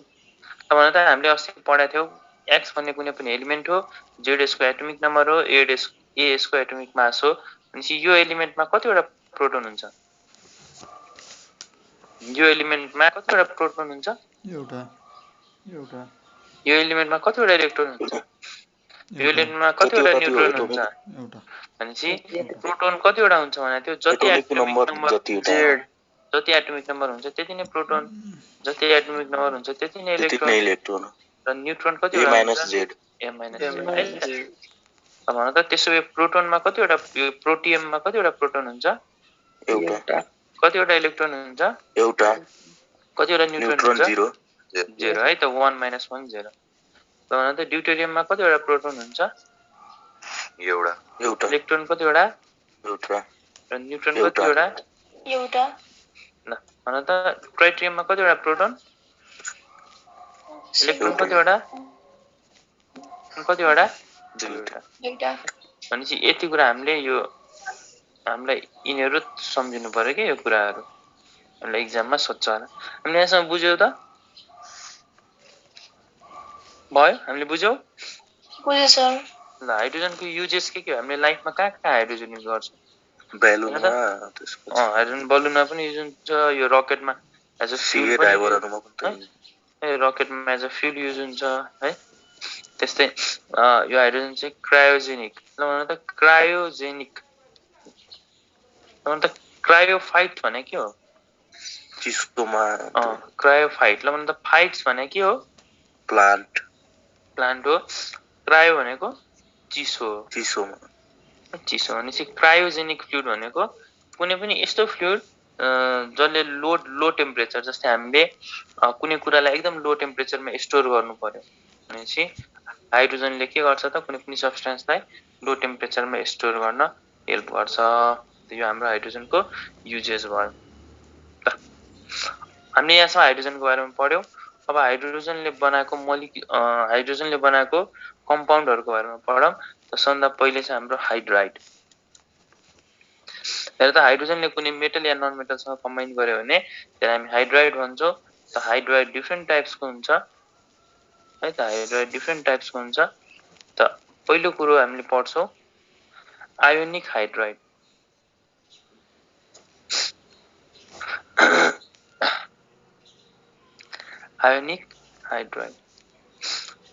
तपाईहरुले त हामीले अस्ति पढाएको थियौ x भन्ने कुनै पनि एलिमेन्ट हो, z यसको एटोमिक नम्बर हो, a यसको एटोमिक मास हो। अनि यो एलिमेन्टमा कतिवटा प्रोटोन हुन्छ? यो एलिमेन्टमा कतिवटा प्रोटोन हुन्छ? एउटा। यो एलिमेन्टमा कतिवटा इलेक्ट्रोन हुन्छ? यो एलिमेन्टमा कतिवटा न्यूट्रोन हुन्छ? एउटा। भनेपछि प्रोटोन कतिवटा हुन्छ भने त्यो जति एटोमिक नम्बर जति एटोमिक नम्बर हुन्छ त्यति नै प्रोटोन, जति एटोमिक नम्बर हुन्छ त्यति नै इलेक्ट्रोन। र न्यूट्रोन कतिवटा हुन्छ? a - z। अब त त्यसो भए प्रोटोनमा कतिवटा, प्रोटियममा कतिवटा प्रोटोन हुन्छ? एउटा। कतिवटा इलेक्ट्रोन हुन्छ? एउटा। कतिवटा न्यूट्रोन हुन्छ? 0 है त, 1 - 1 0। तपाईहरुले त ड्युटेरियममा कतिवटा प्रोटोन हुन्छ? एउटा। इलेक्ट्रोन कतिवटा? एउटा। र न्यूट्रोन कतिवटा? एउटा। ल भन त ट्राइटियममा कतिवटा प्रोटोन? इलेक्ट्रोन कतिवटा? कतिवटा? दुईवटा। भनेपछि यति कुरा हामीले यो हामीलाई यिनीहरु सम्झिनु पर्यो के यो कुराहरु, हामीलाई एक्जाममा सोध्छ होला। हामीले यहाँसम्म बुझ्यौ त? भयो? हामीले बुझ्यौ? बुझ्यो सर। ल हाइड्रोजनको युजेस के हो? हामीले लाइफमा कहाँ हाइड्रोजन युज गर्छौं? बलुनमा, हाइड्रोजन बलुनमा पनि युज हुन्छ, यो रकेटमा एज अ फ्युल पनि है रकेटमा एज अ फ्युल युज हुन्छ है। त्यस्तै यो हाइड्रोजन चाहिँ क्रायोजेनिक ल भन त क्रायोजेनिक ल भन त क्रायोफाइट भने के हो चिसोमा क्रायोफाइट ल भन त फाइट्स भने के हो प्लान्ट हो क्रायो भनेको चिसो चिसो भनेपछि क्रायोजेनिक फ्लुइड भनेको कुनै पनि यस्तो फ्लुइड जसले लो टेम्परेचर जस्तै हामीले कुनै कुरालाई एकदम लो टेम्परेचरमा स्टोर गर्नु पर्यो भनेपछि हाइड्रोजनले के गर्छ त कुनै पनि सब्स्टेन्सलाई लो टेम्परेचरमा स्टोर गर्न हेल्प गर्छ। यो हाम्रो हाइड्रोजनको युजेस भयो। हामीले यहाँसम्म हाइड्रोजनको बारेमा पढ्यौं। अब हाइड्रोजनले बनाएको कम्पाउन्डहरुको बारेमा पढौं। त सबभन्दा पहिले चाहिँ हाम्रो हाइड्राइड। हेर त हाइड्रोजनले कुनै मेटल या नन मेटलसँग कम्बाइन गर्यो भने त्यसलाई हामी हाइड्राइड भन्छौं। त हाइड्राइड डिफरेन्ट टाइप्सको हुन्छ है त हाइड्राइड डिफरेन्ट टाइप्सको हुन्छ। त पहिलो कुरो हामीले पढ्छौं आयोनिक हाइड्राइड। Ionic hydride.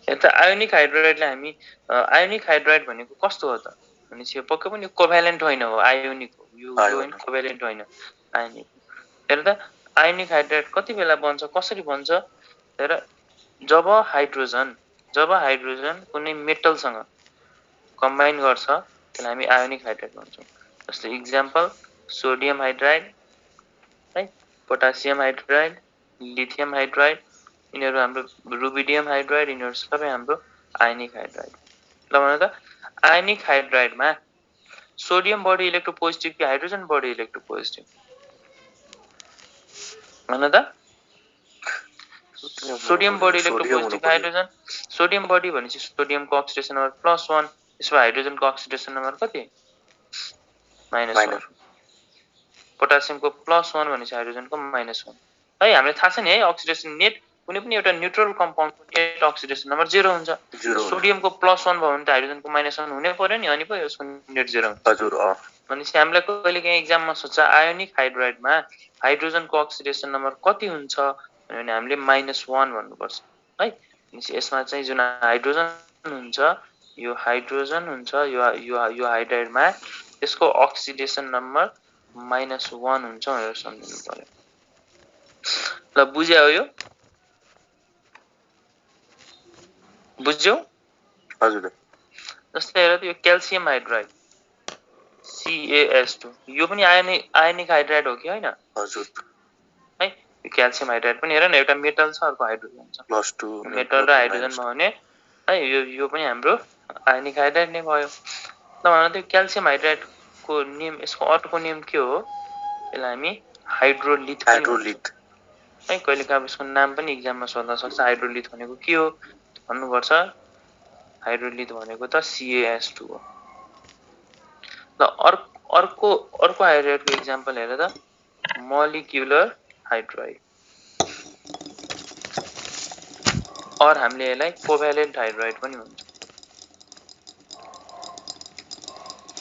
यता आयोनिक हाइड्राइडलाई हामी आयोनिक हाइड्राइड भनेको कस्तो हो त भनेपछि यो पक्कै पनि कोभ्यालेन्ट होइन हो, आयोनिक हो। यो कोभ्यालेन्ट होइन आयोनिक। हेर त आयोनिक हाइड्राइड कति बेला बन्छ कसरी बन्छ हेर जब हाइड्रोजन कुनै मेटलसँग कम्बाइन गर्छ त्यसलाई हामी आयोनिक हाइड्राइड भन्छौं। जस्तै इक्जाम्पल सोडियम हाइड्राइड है पोटासियम हाइड्राइड लिथियम हाइड्राइड यिनीहरु हाम्रो रुबिडियम हाइड्राइड यिनीहरु सबै हाम्रो आयोनिक हाइड्राइड। ल भन त आयोनिक हाइड्राइडमा सोडियम बढी इलेक्ट्रोपोजिटिभ कि हाइड्रोजन बढी इलेक्ट्रोपोजिटिभ भन त सोडियम बढी इलेक्ट्रोपोजिटिभ हाइड्रोजन सोडियम बढी भनेपछि सोडियमको अक्सिडेसन नम्बर +1 त्यसो हाइड्रोजनको अक्सिडेसन नम्बर कति -1 पोटासियमको +1 भनेपछि हाइड्रोजनको -1 है। हामीलाई थाहा छ नि है अक्सिडेसन नेट कुनै पनि एउटा न्यूट्रल कम्पाउन्डको नेट अक्सिडेसन नम्बर 0 हुन्छ। सोडियमको +1 भयो भने त हाइड्रोजनको -1 हुनै पर्यो नि अनि पो यसको नेट 0 हुन्छ। हजुर भनेपछि हामीलाई कहिलेकाहीँ एक्जाममा सोध्छ आयोनिक हाइड्राइडमा हाइड्रोजनको अक्सिडेसन नम्बर कति हुन्छ भने हामीले -1 भन्नुपर्छ है। भनेपछि यसमा चाहिँ जुन हाइड्रोजन हुन्छ यो हाइड्राइडमा त्यसको अक्सिडेसन नम्बर -1 हुन्छ भनेर सम्झिनु पर्यो। ल बुझ्यौ यो बुझ्यौ हजुर। जस्तै हेर त यो क्याल्सियम हाइड्राइड CaS2 यो पनि आयोनिक हाइड्राइड हो कि हैन हजुर है। यो क्याल्सियम हाइड्राइड पनि हेर न एउटा मेटल छ अर्को हाइड्रोजन छ +2 मेटल र हाइड्रोजन भयो भने है यो पनि हाम्रो आयोनिक हाइड्राइड नै भयो। ल भन त क्याल्सियम हाइड्राइडको नेम यसको अर्को नेम के हो यसलाई हामी हाइड्रोलिथ है। कहिलेकाहीँ यसको नाम पनि एक्जाममा सोध्न सक्छ हाइड्रोलिथ भनेको के हो भन्नुपर्छ। हाइड्रोलिथ भनेको त CaS2 हो। ल अर्को हाइड्राइडको एक्जाम्पल हेर त मोलिकुलर हाइड्राइड और हामीले यसलाई कोभ्यालेन्ट हाइड्राइड पनि भन्छौं।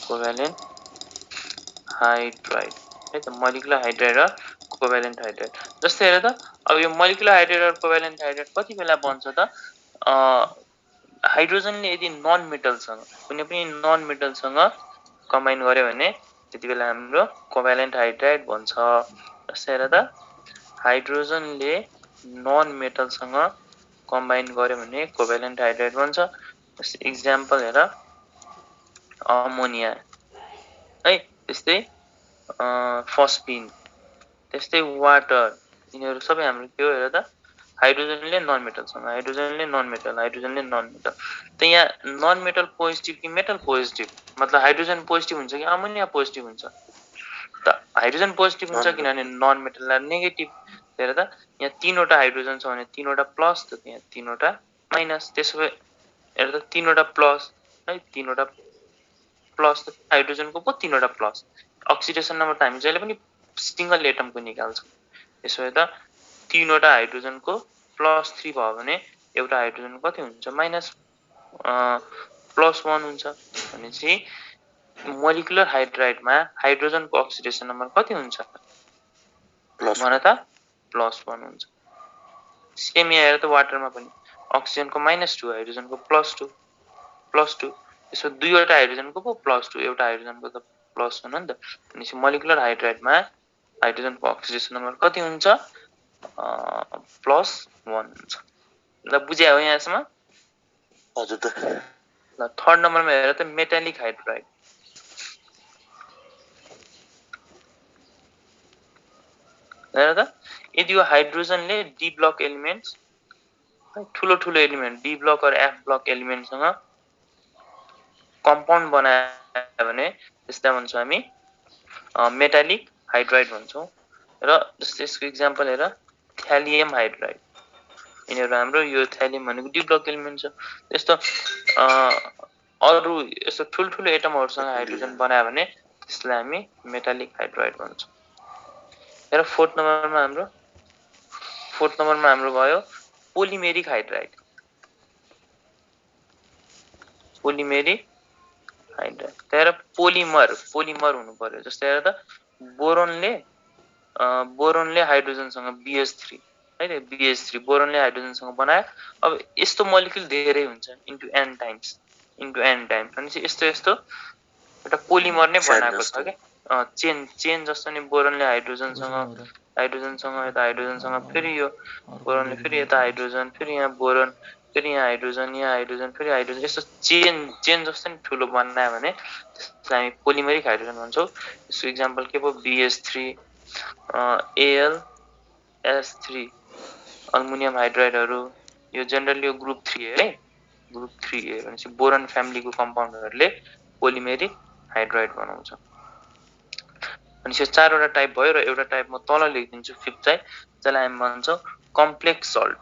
कोभ्यालेन्ट हाइड्राइड है त मोलिकुलर हाइड्राइड र कोभ्यालेन्ट हाइड्राइड। जस्तै हेर त अब यो मोलिकुलर हाइड्राइड र कोभ्यालेन्ट हाइड्राइड कति बेला बन्छ त हाइड्रोजनले यदि नन मेटलसँग कुनै पनि नन मेटलसँग कम्बाइन गर्यो भने त्यति बेला हाम्रो कोभ्यालेन्ट हाइड्राइड बन्छ। जस्तै हेर त हाइड्रोजनले नन मेटलसँग कम्बाइन गर्यो भने कोभ्यालेन्ट हाइड्राइड बन्छ। जस्तै इक्जाम्पल हेर अमोनिया है त्यस्तै फस्फिन त्यस्तै वाटर यिनीहरु सबै हाम्रो के हो हेर त हाइड्रोजनले नन मेटल त यहाँ नन मेटल पोजिटिभ कि मेटल पोजिटिभ मतलब हाइड्रोजन पोजिटिभ हुन्छ कि अमोनिया पोजिटिभ हुन्छ त हाइड्रोजन पोजिटिभ हुन्छ किनभने नन मेटललाई नेगेटिभ। हेर त यहाँ 3 वटा हाइड्रोजन छ भने 3 वटा प्लस त यहाँ 3 वटा माइनस। त्यसोभए हेर त 3 वटा प्लस है 3 वटा प्लस त हाइड्रोजनको पो 3 वटा प्लस अक्सिडेसन नम्बर त हामी जहिले पनि सिंगल एटमको निकाल्छौं। त्यसोभए त 3 वटा हाइड्रोजनको +3 भयो भने एउटा हाइड्रोजन कति हुन्छ -+1 हुन्छ। भनेपछि मोलिकुलर हाइड्राइडमा हाइड्रोजनको अक्सिडेसन नम्बर कति हुन्छ भन त +1 हुन्छ। सेम यहाँ हेर त वाटरमा पनि अक्सिजनको -2 हाइड्रोजनको +2 यसो दुईवटा हाइड्रोजनको पो +2 एउटा हाइड्रोजनको त +1 हो नि त। भनेपछि मोलिकुलर हाइड्राइडमा हाइड्रोजनको अक्सिडेसन नम्बर कति हुन्छ +1 हुन्छ। ल बुझ्या हो यहाँसम्म? हजुर त। ल थर्ड नम्बरमा हेर त मेटालिक हाइड्राइड। हेर त यदि यो हाइड्रोजनले डी ब्लक एलिमेन्ट्स ठुलो ठुलो एलिमेन्ट डी ब्लक और एफ ब्लक एलिमेन्टसँग कम्पाउन्ड बनायो भने त्यसलाई भन्छौँ हामी मेटालिक हाइड्राइड भन्छौँ। र जस्तै यसको इक्जाम्पल हेर थ्यालियम हाइड्राइड। यिनीहरू हाम्रो यो थ्यालियम भनेको डी ब्लक एलिमेन्ट छ। यस्तो अरू यस्तो ठुल्ठुलो एटमहरूसँग हाइड्रोजन बनायो भने त्यसलाई हामी मेटालिक हाइड्राइड भन्छौँ। हेर फोर्थ नम्बरमा हाम्रो भयो पोलिमेरिक हाइड्राइड। पोलिमेरिक हाइड्राइड हेर पोलिमर हुनु पर्यो। जस्तै हेर त बोरोनले हाइड्रोजनसँग BH3 है त BH3 बोरोनले हाइड्रोजनसँग बनायो। अब यस्तो मोलिक्युल धेरै हुन्छ इन्टु n टाइम्स भनेपछि यस्तो एउटा पोलिमर नै बनाएको छ के चेन जस्तो नि बोरोनले हाइड्रोजनसँग यता हाइड्रोजनसँग फेरि यो बोरोनले फेरि यता हाइड्रोजन फेरि यहाँ बोरोन फेरि यहाँ हाइड्रोजन फेरि हाइड्रोजन यस्तो चेन जस्तो नि ठुलो बनायो भने त्यसलाई हामी पोलिमेरिक हाइड्रोजन भन्छौँ। यसको इक्जाम्पल के भयो BH3 AlS3 अल्मुनियम हाइड्राइडहरू यो जेनरली यो ग्रुप 3 है ग्रुप 3 भनेपछि बोरन फ्यामिलीको कम्पाउन्डहरूले पोलिमेरिक हाइड्राइड बनाउँछ। भनेपछि यो चारवटा टाइप भयो र एउटा टाइप म तल लेखिदिन्छु फिफ्थ चाहिँ जसलाई हामी भन्छौँ कम्प्लेक्स सल्ट।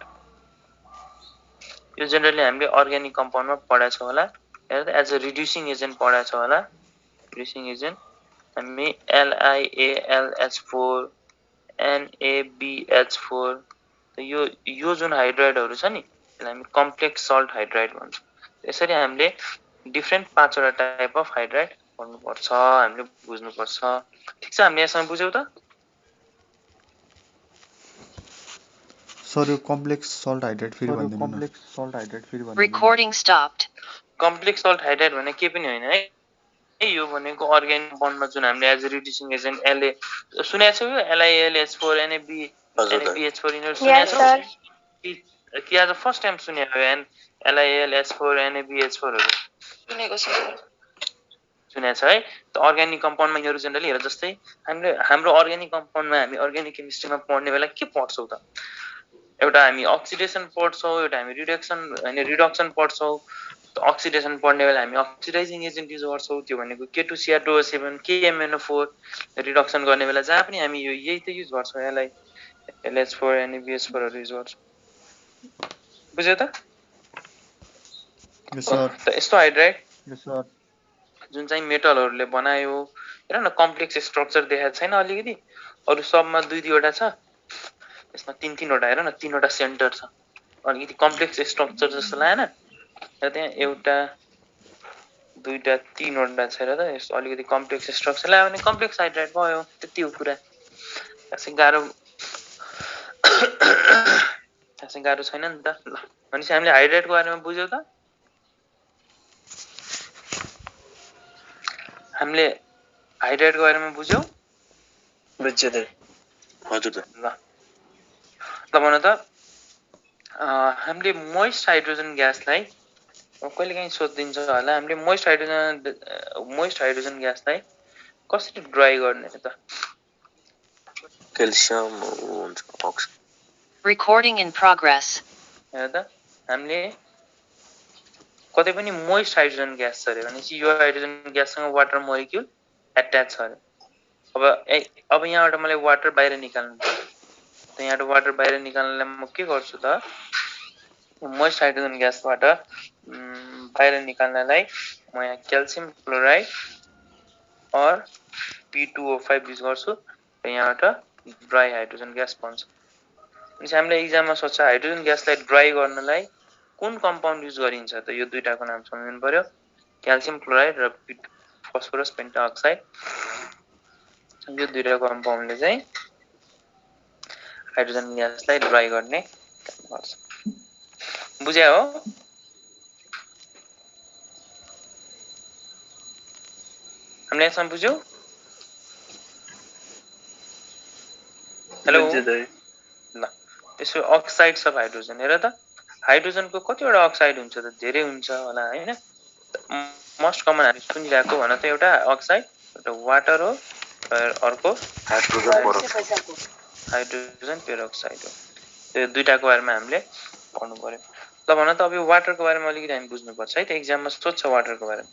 यो जेनरली हामीले अर्ग्यानिक कम्पाउन्डमा पढाएको छौँ होला। हेर त एज अ रिड्युसिङ एजेन्ट पढाएको छौँ होला। रिड्युसिङ एजेन्ट हामी LiAlH4 NaBH4 यो जुन हाइड्राइडहरू छ नि त्यसलाई हामी कम्प्लेक्स सल्ट हाइड्राइड भन्छौँ। यसरी हामीले डिफ्रेन्ट 5वटा टाइप अफ हाइड्राइड पढ्नुपर्छ, हामीले बुझ्नुपर्छ। ठिक छ हामीले यसमा बुझ्यौ त? सर यो कम्प्लेक्स सल्ट हाइड्राइड फेरि भनिदिनु न। Recording stopped. Complex salt hydride भने के पनि होइन है यो भनेको अर्ग्यानिक कम्पाउन्डमा जुन हामीले एज अ रिड्युसिङ एजेन्ट सुनेको छौ यो LiAlH4 NaBH4 यिनीहरू सुनेको छौ कि आज फर्स्ट टाइम सुनेको हो LiAlH4 NaBH4 हरू सुनेको छ है। त अर्ग्यानिक कम्पाउन्डमा यिनीहरू जेनरली हेर जस्तै हाम्रो अर्ग्यानिक कम्पाउन्डमा हामी अर्ग्यानिक केमिस्ट्रीमा पढ्ने बेला के पढ्छौँ त एउटा हामी अक्सिडेसन पढ्छौँ एउटा हामी रिडक्सन पढ्छौँ। अक्सिडेसन पढ्ने बेला हामी अक्सिडाइजिङ एजेन्ट युज गर्छौँ त्यो भनेको K2Cr2O7 KMNO4 रिडक्सन गर्ने बेला जहाँ पनि हामी यही त युज गर्छौँ LiLH4 NaBH4 हरू युज गर्छौँ। बुझ्यौ त? त यस्तो हाइड्राइड जुन चाहिँ मेटलहरूले बनायो हेर न कम्प्लेक्स स्ट्रक्चर देखाएको छैन अलिकति अरू सबमा दुईवटा छ यसमा तीनवटा हेर न 3वटा सेन्टर छ अलिकति कम्प्लेक्स स्ट्रक्चर जस्तो लागेन र त्यहाँ एउटा दुईटा 3वटा छ र त यस्तो अलिकति कम्प्लेक्स स्ट्रक्चर लाग्यो भने कम्प्लेक्स हाइड्राइड भयो त्यति हो कुरा। खासै गाह्रो छैन नि त। ल भनेपछि हामीले हाइड्राइडको बारेमा बुझ्यौ त? हामीले हाइड्राइडको बारेमा बुझ्यौ? बुझ्यो त। हजुर त। ल भन त हामीले मोइस्ट हाइड्रोजन ग्यासलाई कहिलेकाहीँ सोधिन्छ होला हामीले मोइस्ट हाइड्रोजन ग्यासलाई कसरी ड्राई गर्ने त? क्याल्सियम हुन्छ अक्सिजन। Recording in progress. हेर त हामीले कतै पनि मोइस्ट हाइड्रोजन ग्यास छ अरे भनेपछि यो हाइड्रोजन ग्याससँग वाटर मोलिक्युल एट्याच छ अरे। अब यहाँबाट मलाई वाटर बाहिर निकाल्नु पर्छ त यहाँबाट वाटर बाहिर निकाल्नलाई म के गर्छु त मोइस्ट हाइड्रोजन ग्यासबाट बाहिर निकाल्नलाई म यहाँ क्याल्सियम क्लोराइड और P2O5 युज गर्छु र यहाँबाट ड्राई हाइड्रोजन ग्यास बन्छ। भनेपछि हामीले इक्जाममा सोध्छ हाइड्रोजन ग्यासलाई ड्राई गर्नलाई कुन कम्पाउन्ड युज गरिन्छ त यो दुईटाको नाम सम्झिनु पर्यो क्याल्सियम क्लोराइड र फस्फोरस पेन्टाअक्साइड। यो दुईटा कम्पाउन्डले चाहिँ हाइड्रोजन ग्यासलाई ड्राई गर्ने काम गर्छ। बुझ्या हो? हामीले यसमा बुझ्यौ? हेलो ल त्यसो अक्साइड्स अफ हाइड्रोजन हेर त हाइड्रोजनको कतिवटा अक्साइड हुन्छ त धेरै हुन्छ होला हैन मोस्ट कमन हामी सुनिरहेको भन त एउटा अक्साइड एउटा वाटर हो अर्को हाइड्रोजन पेरोक्साइड हो त्यो दुईटाको बारेमा हामीले पढ्नु पर्यो ल भन त अब यो वाटरको बारेमा अलिकति हामी बुझ्नु पर्छ है त एक्जाममा सोध्छ वाटरको बारेमा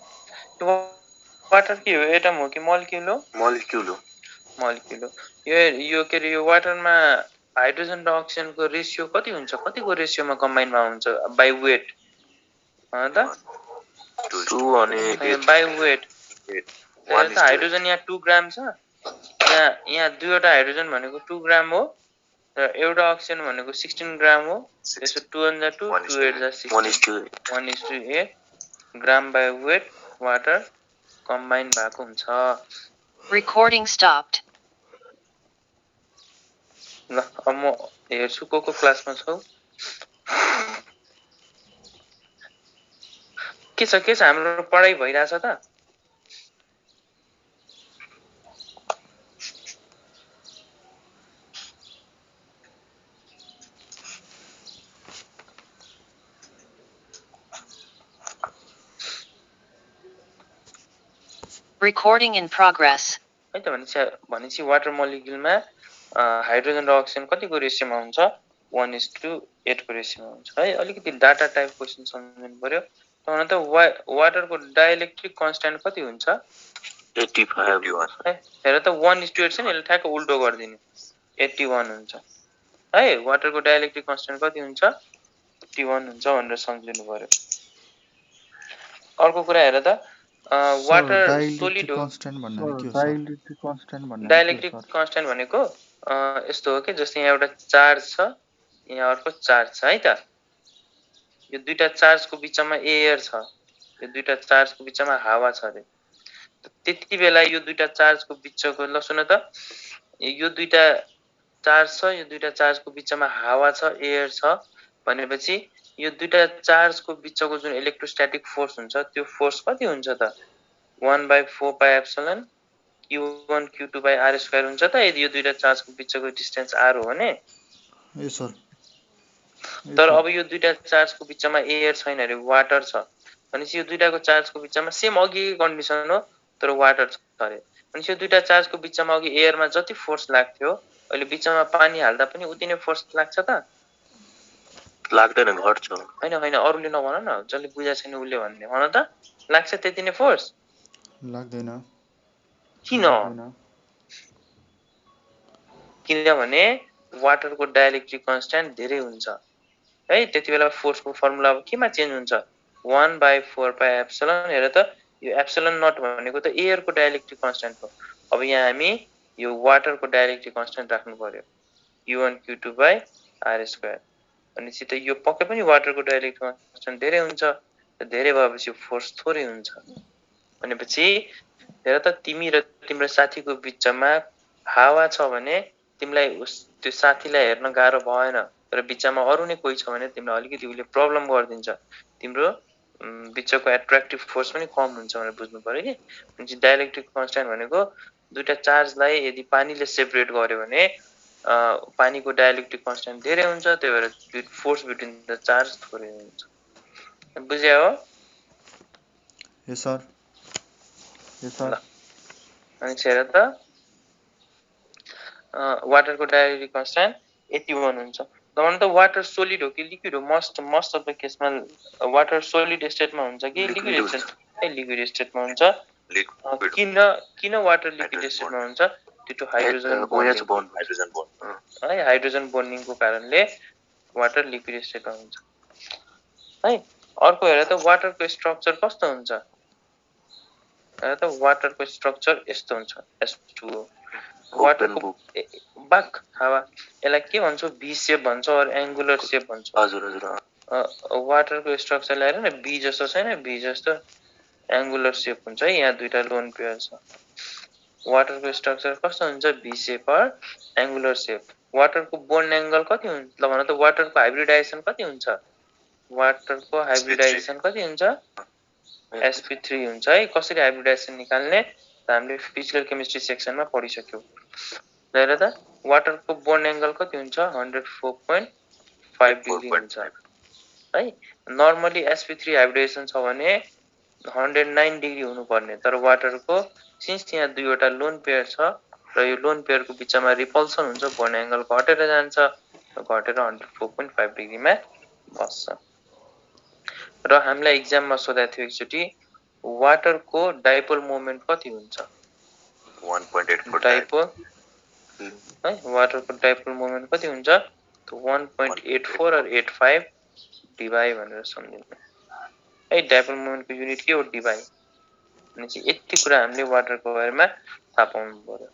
यो वाटर के हो एटम हो कि मोलिक्युल हो मोलिक्युल हो यो के रे यो वाटरमा हाइड्रोजन र अक्सिजनको रेशियो कति हुन्छ कतिको रेशियोमा कम्बाइनमा हुन्छ बाइ वेट त 2 अनि बाइ वेट हाइड्रोजन यहाँ 2 ग्राम छ यहाँ दुईवटा हाइड्रोजन भनेको 2 ग्राम हो र एउटा अक्सिजन भनेको 16 ग्राम हो त्यसो 2 * 2 2 8 1:8 gram by weight water combine भएको हुन्छ Recording stopped. ल अब म हेर्छु को क्लासमा छौ के छ हाम्रो पढाइ भइराछ त Recording in progress. है त भनेपछि वाटर मोलिक्युलमा हाइड्रोजन र अक्सिजन कतिको रेशियोमा हुन्छ 1:8 को रेशियोमा हुन्छ है अलिकति डाटा टाइप क्वेशन सम्झनु पर्यो तब त वाटरको डाइलेक्ट्रिक कन्स्ट्यान्ट कति हुन्छ 85 है हेर त 1:8 छ नि यसले ठ्याक्क उल्टो गर्दिनु 81 हुन्छ है वाटरको डाइलेक्ट्रिक कन्स्ट्यान्ट कति हुन्छ 81 हुन्छ भनेर सम्झनु पर्यो अर्को कुरा हेर त वाटर सोलिड हो डाइलेक्ट्रिक कन्स्ट्यान्ट भनेको यस्तो हो के जस्तै यहाँ एउटा चार्ज छ यहाँ अर्को चार्ज छ है त यो दुईटा चार्जको बीचमा एयर छ यो दुईटा चार्जको बीचमा हावा छ रे त्यति बेला यो दुईटा चार्जको बीचको ल सुन त यो दुईटा चार्ज छ यो दुईटा चार्जको बीचमा हावा छ एयर छ भनेपछि यो दुईटा चार्जको बीचको जुन इलेक्ट्रोस्ट्याटिक फोर्स हुन्छ त्यो फोर्स कति हुन्छ त 1/4 पाइ epsilon q1 q2 by r² हुन्छ त यदि यो दुईटा चार्जको बीचको डिस्टेन्स r हो भने ए सर तर अब यो दुईटा चार्जको बीचमा एयर छैन रे वाटर छ भनेपछि यो दुईटाको चार्जको बीचमा सेम अघिको कन्डिसन हो तर वाटर छ रे भनेपछि यो दुईटा चार्जको बीचमा अघि एयरमा जति फोर्स लाग्थ्यो अहिले बीचमा पानी हाल्दा पनि उति नै फोर्स लाग्छ त लाग्दैन घट्छ हैन अरुले नभन न जसले बुझा छैन उले भन्ने भन त लाग्छ त्यति नै फोर्स लाग्दैन किनभने वाटरको डाइलेक्ट्रिक कन्स्ट्यान्ट धेरै हुन्छ है त्यति बेला फोर्सको फर्मुला केमा चेन्ज हुन्छ 1/4 पाइ एप्सिलन हेर त यो एप्सिलन नट भनेको त एयरको डाइलेक्ट्रिक कन्स्ट्यान्ट हो अब यहाँ हामी यो वाटरको डाइलेक्ट्रिक कन्स्ट्यान्ट राख्नु पर्यो q1 q2 by r² भनेपछि त यो पक्कै पनि वाटरको डाइलेक्ट्रिक कन्स्ट्यान्ट धेरै हुन्छ धेरै भएपछि फोर्स थोरै हुन्छ भनेपछि हेर त तिमी र तिम्रो साथीको बीचमा हावा छ भने तिमीलाई त्यो साथीलाई हेर्न गाह्रो भएन तर बीचमा अरु नै कोही छ भने तिमीलाई अलिकति उले प्रब्लम गर्दिन्छ तिम्रो बीचको एट्र्याक्टिभ फोर्स पनि कम हुन्छ भनेर बुझ्नु पर्यो के अनि डाइलेक्ट्रिक कन्स्ट्यान्ट भनेको दुईटा चार्जलाई यदि पानीले सेपरेट गर्यो भने पानीको डाइलेक्ट्रिक कन्स्ट्यान्ट धेरै हुन्छ त्यही भएर फोर्स बिट्विन द चार्ज थोरै हुन्छ बुझ्या हो यस सर अनि हेर त वाटरको डाइलेक्ट्रिक कन्स्ट्यान्ट 81 हुन्छ भन त वाटर सोलिड हो कि लिक्विड हो मोस्ट अफ द केसमा वाटर सोलिड स्टेटमा हुन्छ कि लिक्विड स्टेटमा हुन्छ किन वाटर लिक्विड स्टेटमा हुन्छ ड्यु टु हाइड्रोजन बन्डिङको कारणले वाटर लिक्विड स्टेटमा हुन्छ है अर्को हेर त वाटरको स्ट्रक्चर कस्तो हुन्छ हेर त वाटरको स्ट्रक्चर यस्तो हुन्छ H2O वाटरको बाक हावा यसलाई के भन्छौ भी शेप भन्छौ अर एंगुलर शेप भन्छौ हजुर वाटरको स्ट्रक्चर हेर न भी जस्तो छैन भी जस्तो एंगुलर शेप हुन्छ है यहाँ दुईटा लोन पेयर छ वाटरको स्ट्रक्चर कस्तो हुन्छ V shape or angular shape वाटरको बोन्ड एंगल कति हुन्छ ल भन त वाटरको हाइब्रिडाइजेसन कति हुन्छ वाटरको हाइब्रिडाइजेसन कति हुन्छ sp3 हुन्छ है कसरी हाइब्रिडाइजेसन निकाल्ने त हामीले फिजिकल केमिस्ट्री सेक्सनमा पढिसक्यौ हेर त वाटरको बोन्ड एंगल कति हुन्छ 104.5 डिग्री हुन्छ है नर्मली sp3 हाइब्रिडाइजेसन छ भने 109 डिग्री हुनुपर्ने तर वाटरको सिन्स यहाँ दुईवटा लोन पेयर छ र यो लोन पेयरको बिचमा रिपल्सन हुन्छ बोन्ड एंगल घटेर जान्छ घटेर 104.5 डिग्रीमा बस्छ र हामीलाई एक्जाममा सोधेको थियो एकचोटी वाटरको डाइपोल मोमेन्ट कति हुन्छ 1.84 डाइपोल है वाटरको डाइपोल मोमेन्ट कति हुन्छ त 1.84 or 85 डिवाई भनेर सम्झिनु है डाइपोल मोमेन्टको युनिट के हो डिवाई भनेपछि यति कुरा हामीले वाटरको बारेमा थाहा पाउनु पर्यो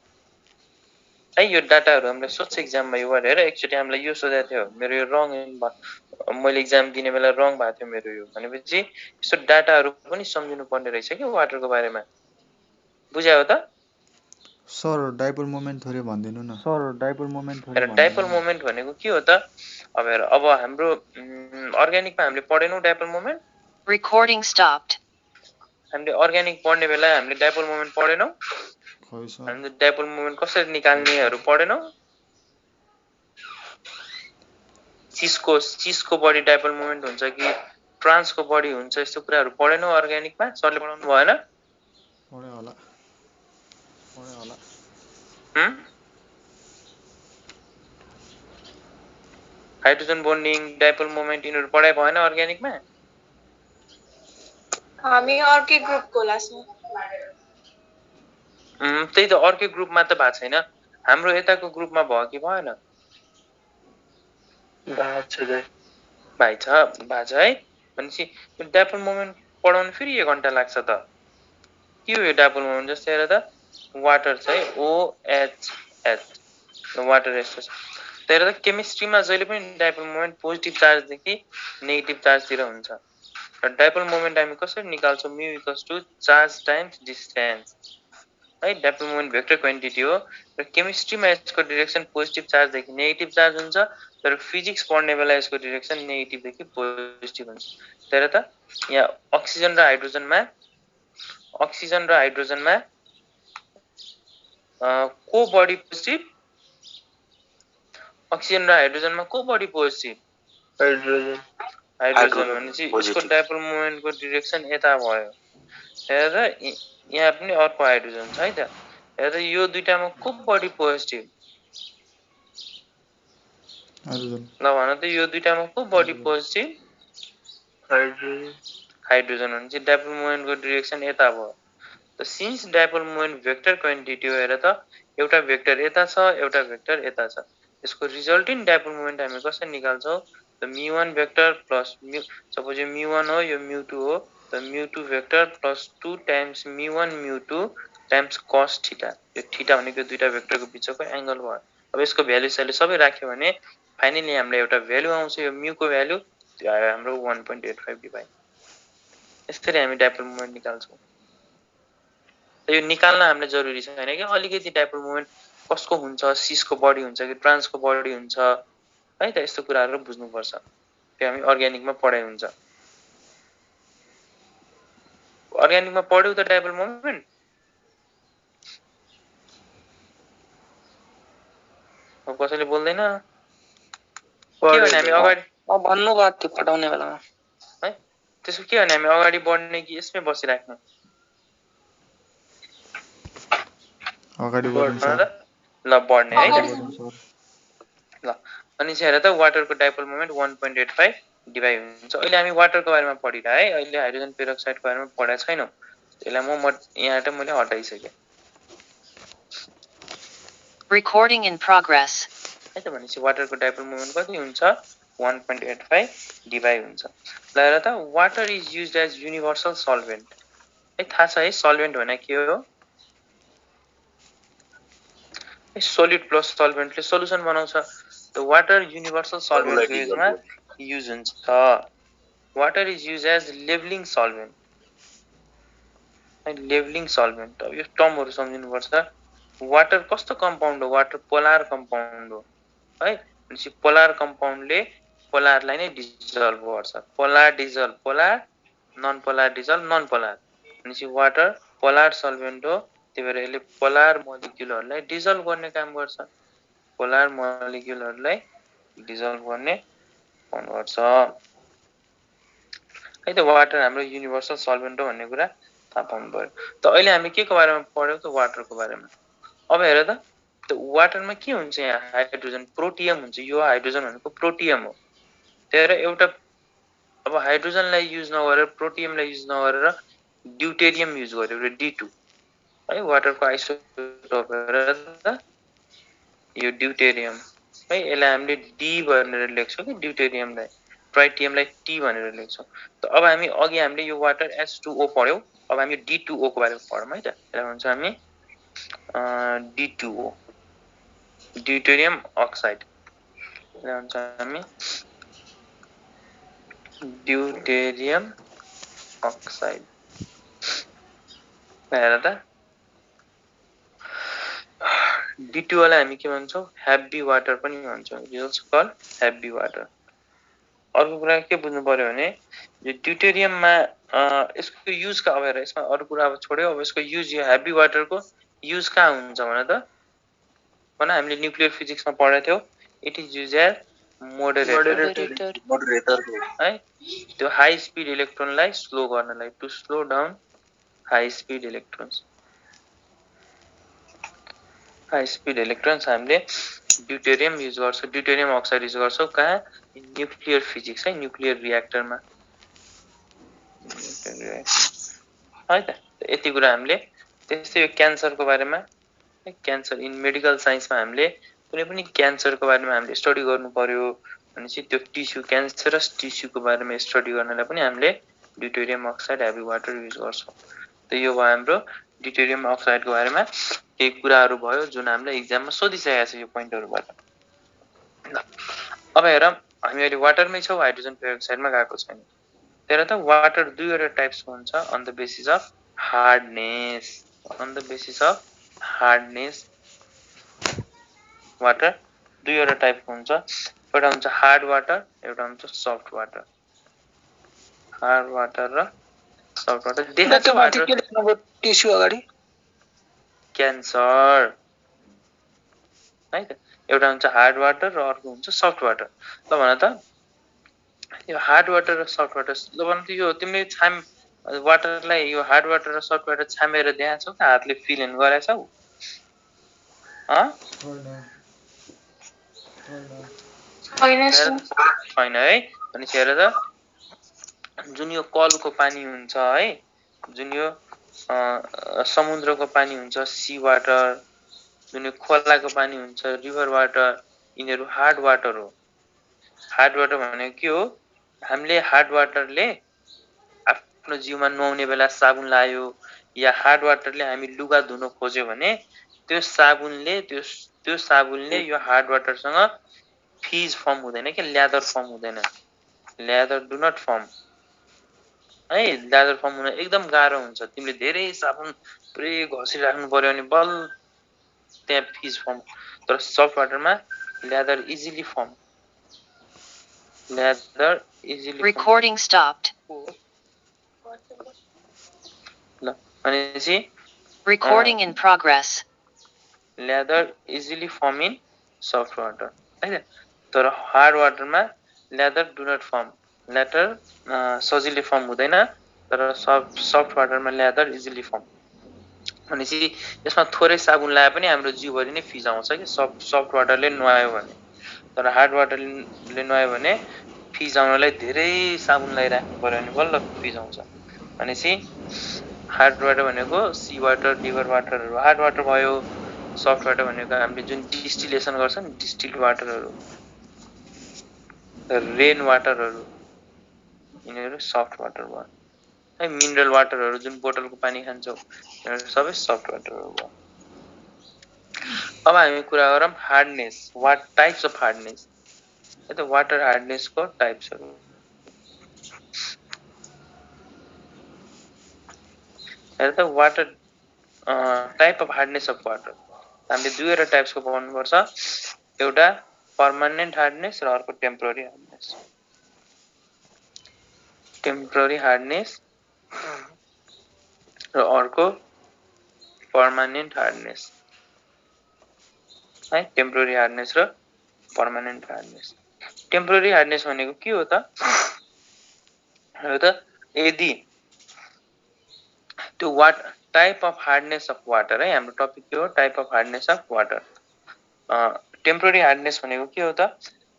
है यो डाटाहरु हामीले सोध्छ एक्जाममा यो गरेर एकचोटी हामीलाई यो सोधेको थियो मेरो यो रङ मैले एक्जाम दिने बेला रङ भएको थियो मेरो यो भनेपछि यस्तो डाटाहरु पनि सम्झिनु पर्ने रहेछ के वाटरको बारेमा बुझ्यौ त सर डाइपोल मोमेन्ट थोरै भनिदिनु न डाइपोल मोमेन्ट भनेको के हो त अब हेर अब हाम्रो अर्ग्यानिकमा हामीले पढेनौ डाइपोल मोमेन्ट Recording stopped. हामीले अर्ग्यानिक पढ्ने बेला हामीले डाइपोल मोमेन्ट पढेनौ खै सर हामीले डाइपोल मोमेन्ट कसरी निकाल्नेहरु पढेनौ सिसको बडी डाइपोल मोमेन्ट हुन्छ कि ट्रान्सको बडी हुन्छ यस्तो कुराहरु पढेनौ अर्ग्यानिकमा सरले पढाउनु भएन पढे होला हाइड्रोजन बन्डिङ डाइपोल मोमेन्ट यिनीहरु पढाइ भएन अर्ग्यानिकमा हामी अर्कै ग्रुपको लासमा त्यही त अर्कै ग्रुपमा त भएको छैन हाम्रो यताको ग्रुपमा भयो कि भएन भाइ छ है भनेपछि यो डाइपोल मोमेन्ट पढाउन फेरि 1 घण्टा लाग्छ त के हो यो डाइपोल मोमेन्ट जस्तै हेर त वाटर चाहिँ OHH वाटर यस्तो छ तर त केमिस्ट्रीमा जहिले पनि डाइपोल मोमेन्ट पोजिटिभ चार्ज देखि नेगेटिभ चार्ज तिर हुन्छ र डाइपोल मोमेन्ट हामी कसरी निकाल्छौं μ = चार्ज टाइम्स डिस्टेन्स है डाइपोल मोमेन्ट भेक्टर क्वान्टिटी हो र केमिस्ट्रीमा यसको डाइरेक्सन पोजिटिभ चार्ज देखि नेगेटिभ चार्ज हुन्छ तर फिजिक्स पढ्ने बेला यसको डाइरेक्सन नेगेटिभ देखि पोजिटिभ हुन्छ तर त यहाँ अक्सिजन र हाइड्रोजनमा को बडी पोजिटिभ अक्सिजन र हाइड्रोजनमा को बडी पोजिटिभ हाइड्रोजन भनेपछि यसको डाइपोल मोमेन्टको डाइरेक्सन यता भयो हेर यहाँ पनि अर्को हाइड्रोजन छ है त हेर यो दुईटामा को बडी पोजिटिभ हाइड्रोजन ल भन त यो दुईटामा को बडी पोजिटिभ हाइड्रोजन भनेपछि डाइपोल मोमेन्टको डाइरेक्सन यता भयो त since dipole moment vector quantity हो हेर त एउटा भेक्टर यता छ एउटा भेक्टर यता छ यसको रिजल्टिङ डाइपोल मोमेन्ट हामी कसरी निकाल्छौं त μ1 भेक्टर प्लस सपोज यो μ1 हो यो μ2 हो त μ2 vector plus 2 times μ1 μ2 times cos theta यो थीटा भनेको दुईटा भेक्टरको बीचको एंगल भयो अब यसको भ्यालु सबै राख्यो भने फाइनली हामीले एउटा भ्यालु आउँछ यो μ को भ्यालु त्यो आयो हाम्रो 1.85 डिवाइड यसरी हामी डाइपोल मोमेन्ट निकाल्छौं त यो निकाल्न हामीले जरुरी छैन के अलिकति डाइपोल मोमेन्ट कसको हुन्छ सिसको बडी हुन्छ कि ट्रान्सको बडी हुन्छ है त यस्तो कुराहरु बुझ्नु पर्छ त्यो हामी अर्ग्यानिकमा पढाइ हुन्छ अर्ग्यानिकमा पढ्यौ त डाइपोल मोमेन्ट अब कसैले बोल्दैन के भने हामी अगाडि भन्नु भएको थियो पढाउने बेलामा है त्यसो के भने हामी अगाडि बढ्ने कि यसमै बसिराख्ने अगाडि बढ्नु सर ल बढ्ने है सर ल अनि चाहिँ हेर त वाटरको डाइपोल मोमेन्ट 1.85 डिवाइड हुन्छ अहिले हामी वाटरको बारेमा पढिरा है अहिले हाइड्रोजन पेरोक्साइडको बारेमा पढाइ छैनौ त्यसलाई म यहाँबाट मैले हटाइसके Recording in progress. है त भनेपछि वाटरको डाइपोल मोमेन्ट कति हुन्छ 1.85 डिवाइड हुन्छ ल हेर त water is used as universal solvent है थाहा छ है सल्भेन्ट भने के हो सोलिड प्लस सल्भेन्टले सोलुसन बनाउँछ त वाटर युनिभर्सल सल्भेन्टको युजमा युज हुन्छ water is use as levelling solvent है लेभलिङ सल्भेन्ट यो टर्महरु सम्झिनु पर्छ वाटर कस्तो कम्पाउन्ड हो वाटर पोलर कम्पाउन्ड हो है। भनेपछि पोलर कम्पाउन्डले पोलरलाई नै डिजल्भ गर्छ। Polar dissolve polar, non polar dissolve non polar. भनेपछि वाटर पोलर सल्भेन्ट हो, त्यही भएर यसले पोलर मोलिक्युलहरूलाई डिजल्भ गर्ने काम गर्छ। पोलर मोलिक्युलहरूलाई डिजल्भ गर्ने काम गर्छ है त। वाटर हाम्रो युनिभर्सल सल्भेन्ट हो भन्ने कुरा थाहा पाउनु पर्यो। त अहिले हामी के को बारेमा पढ्यौ त? वाटरको बारेमा। अब हेर त वाटरमा के हुन्छ? यहाँ हाइड्रोजन प्रोटियम हुन्छ। यो हाइड्रोजन भनेको प्रोटियम हो। त्यही भएर एउटा अब हाइड्रोजनलाई युज नगरेर प्रोटियमलाई युज नगरेर ड्युटेरियम युज गर्यो र D2 है। वाटरको आइसोटोप हेरेर त यो ड्युटेरियम है। यसलाई हामीले D भनेर लेख्छौँ कि ड्युटेरियमलाई, ट्राइटियमलाई T भनेर लेख्छौँ। त अब हामी अघि हामीले यो वाटर H2O पढ्यौँ। अब हामी D2O को बारेमा पढौँ है त। यसलाई भन्छ हामी D2O, ड्युटेरियम अक्साइड। यसलाई भन्छ हामी ड्युटेरियम अक्साइड। हेर त D2O लाई हामी के भन्छौँ? हेभी वाटर पनि भन्छौँ। It is also called heavy water. अर्को कुरा के बुझ्नु पर्यो भने यो ड्युटेरियममा यसको युज का, अब हेर यसमा अरु कुरा अब छोड्यो। अब यसको युज, यो हेभी वाटरको युज कहाँ हुन्छ भने त भन, हामीले न्युक्लियर फिजिक्समा पढेको थियौ। It is use as moderator है। त्यो हाई स्पिड इलेक्ट्रोनलाई स्लो गर्नलाई, to slow down high speed electrons. High speed electrons हामीले ड्युटेरियम युज गर्छौँ, ड्युटेरियम अक्साइड युज गर्छौँ। कहाँ? न्युक्लियर फिजिक्स है, न्युक्लियर रियाक्टरमा है त। यति कुरा हामीले। त्यस्तै यो क्यान्सरको बारेमा, क्यान्सर इन मेडिकल साइन्समा हामीले कुनै पनि क्यान्सरको बारेमा हामीले स्टडी गर्नु पर्यो भनेपछि त्यो टिस्यु, क्यान्सरस टिस्युको बारेमा स्टडी गर्नलाई पनि हामीले deuterium oxide heavy water use गर्छौँ। त यो भयो हाम्रो ड्युटेरियम अक्साइडको बारेमा केही कुराहरू भयो जुन हामीलाई एक्जाममा सोधिसकेको छ यो पोइन्टहरुबाट। अब हेर, हामी अहिले वाटरमै छौँ, हाइड्रोजन पेरोक्साइडमा गएको छैन। त्यही त वाटर दुईवटा टाइप्सको हुन्छ on the basis of hardness. On the basis of hardness water दुईवटा टाइपको हुन्छ। एउटा हुन्छ हार्ड वाटर, एउटा हुन्छ सफ्ट वाटर। हार्ड वाटर र सफ्ट वाटर। देखाएको छ वाटर के लेख्नु टिस्यु अगाडि? क्यान्सर है त। एउटा हुन्छ हार्ड वाटर र अर्को हुन्छ सफ्ट वाटर। ल भन त यो हार्ड वाटर र सफ्ट वाटर, ल भन त यो तिमीले छाम वाटरलाई, यो हार्ड वाटर र सफ्ट वाटर छामेर देखाछौ कि हातले फिल इन गराछौ? छैन है। अनि हेर त जुन यो कलको पानी हुन्छ है, जुन यो समुद्रको पानी हुन्छ सी वाटर, जुन यो खोलाको पानी हुन्छ रिभर वाटर, यिनीहरू हार्ड वाटर हो। हार्ड वाटर भनेको के हो? हामीले हार्ड वाटरले आफ्नो जिउमा नुहाउने बेला साबुन लायो, या हार्ड वाटरले हामी लुगा धुन खोज्यो भने त्यो साबुनले यो हार्ड वाटरसँग फिज फर्म हुँदैन कि ल्यादर फर्म हुँदैन। ल्यादर डु नट फर्म है। ल्यादर फर्म हुन एकदम गाह्रो हुन्छ। तिमीले धेरै साबुन पुरै घसिराख्नु पर्यो भने बल त्यहाँ फिज फर्म। तर सफ्ट वाटरमा lather easily form. Lather easily Recording stopped. ल भनेपछि Recording in progress. Lather easily form in soft water है त। तर हार्ड वाटरमा lather do not form. Lather सजिलै फर्म हुँदैन, तर सफ्ट वाटरमा ल्यादर इजिली फर्म। भनेपछि यसमा थोरै साबुन लाए पनि हाम्रो जिउभरि नै फिज आउँछ कि सफ्ट वाटरले नुहायो भने। तर हार्ड वाटरले नुहायो भने फिज आउनलाई धेरै साबुन लगाइराख्नु पर्यो भने बल्ल फिज आउँछ। भनेपछि हार्ड वाटर भनेको सी वाटर, रिभर वाटरहरू हार्ड वाटर भयो। सफ्ट वाटर भनेको हामीले जुन डिस्टिलेसन गर्छ नि, डिस्टिल्ड वाटरहरू, रेन वाटरहरू, यिनीहरू सफ्ट वाटर भयो है। मिनरल वाटरहरू जुन बोतलको पानी खान्छौँ, यिनीहरू सबै सफ्ट वाटरहरू भयो। अब हामी कुरा गरौँ hardness, what types of hardness है त। वाटर हार्डनेसको टाइप्सहरू हेर त। Water type of hardness of water हामीले दुईवटा टाइप्सको पाउनुपर्छ। एउटा पर्मानेन्ट हार्डनेस र अर्को टेम्पोररी हार्डनेस। टेम्पोररी हार्डनेस र अर्को पर्मानेन्ट हार्डनेस है। टेम्पोररी हार्डनेस र पर्मानेन्ट हार्डनेस। टेम्पोररी हार्डनेस भनेको के हो त? यदि त्यो type of hardness of water है, हाम्रो टपिक के हो? Type of hardness of water. Temporary hardness भनेको के हो त?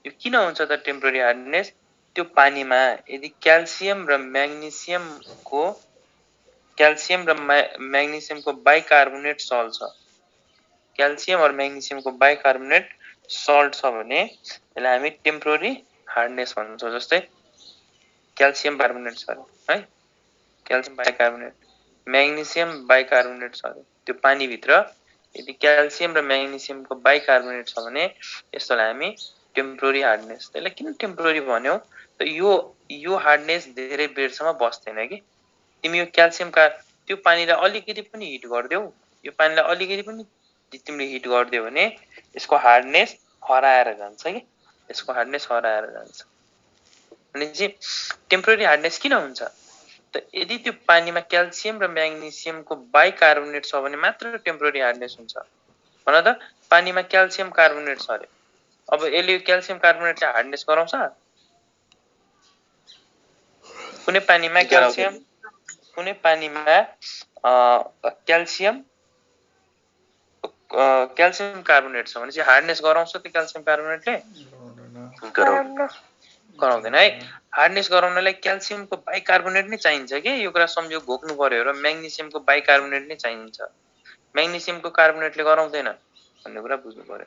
यो किन हुन्छ त टेम्पोररी हार्डनेस? त्यो पानीमा यदि क्याल्सियम र म्याग्नेसियमको बाइकार्बोनेट सल्ट छ, क्याल्सियम और म्याग्नेसियमको बाइकार्बोनेट सल्ट छ भने यसलाई हामी टेम्पोररी हार्डनेस भन्छौँ। जस्तै क्याल्सियम कार्बोनेट छ है, क्याल्सियम बाइकार्बोनेट, म्याग्नेसियम बाइकार्बोनेट छ, त्यो पानी भित्र यदि क्याल्सियम र म्याग्नेसियमको बाइकार्बोनेट छ भने यसलाई हामी टेम्पोररी हार्डनेस। त्यसलाई किन टेम्पोररी भन्यौ त? यो हार्डनेस धेरै बेरसम्म बस्दैन कि। तिमी यो त्यो पानीलाई अलिकति पनि हिट गर्दियौ, यो पानीलाई अलिकति पनि तिमीले हिट गर्दियौ भने यसको हार्डनेस हराएर जान्छ कि, यसको हार्डनेस हराएर जान्छ। अनि चाहिँ टेम्पोररी हार्डनेस किन हुन्छ त? यदि त्यो पानीमा क्याल्सियम र म्याग्नेसियमको बाइकार्बोनेट छ भने मात्र टेम्पोररी हार्डनेस हुन्छ। भन त पानीमा क्याल्सियम कार्बोनेट छ अरे, अब यसले क्याल्सियम कार्बोनेटले हार्डनेस गराउँछ? कुनै पानीमा क्याल्सियम कार्बोनेट छ भने चाहिँ हार्डनेस गराउँछ त क्याल्सियम कार्बोनेटले? गराउँदैन है। हार्डनेस गराउनलाई क्याल्सियमको बाइकार्बोनेट नै चाहिन्छ कि, यो कुरा सम्झियो, घोक्नु पर्यो। र म्याग्नेसियमको बाइकार्बोनेट नै चाहिन्छ, म्याग्नेसियमको कार्बोनेटले गराउँदैन भन्ने कुरा बुझ्नु पर्यो।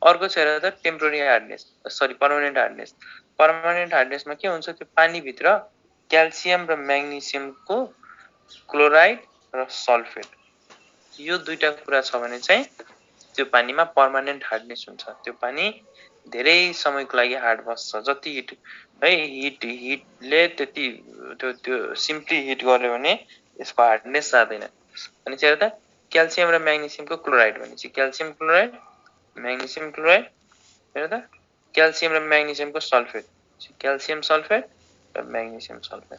अर्को छ हेर त temporary hardness, permanent hardness. Permanent हार्डनेसमा के हुन्छ? त्यो पानीभित्र क्याल्सियम र म्याग्नेसियमको क्लोराइड र सल्फेट, यो दुईटा कुरा छ भने चाहिँ त्यो पानीमा पर्मानेन्ट हार्डनेस हुन्छ। त्यो पानी धेरै समयको लागि हार्ड बस्छ। जति हिट है, हिटले त्यति त्यो सिम्पली हिट गर्यो भने यसको हार्डनेस जाँदैन। अनि चाहिँ त क्याल्सियम र म्याग्नेसियमको क्लोराइड भनेपछि क्याल्सियम क्लोराइड, म्याग्नेसियम क्लोराइड, हेर त क्याल्सियम र म्याग्नेसियमको सल्फेट, क्याल्सियम सल्फेट र म्याग्नेसियम सल्फेट।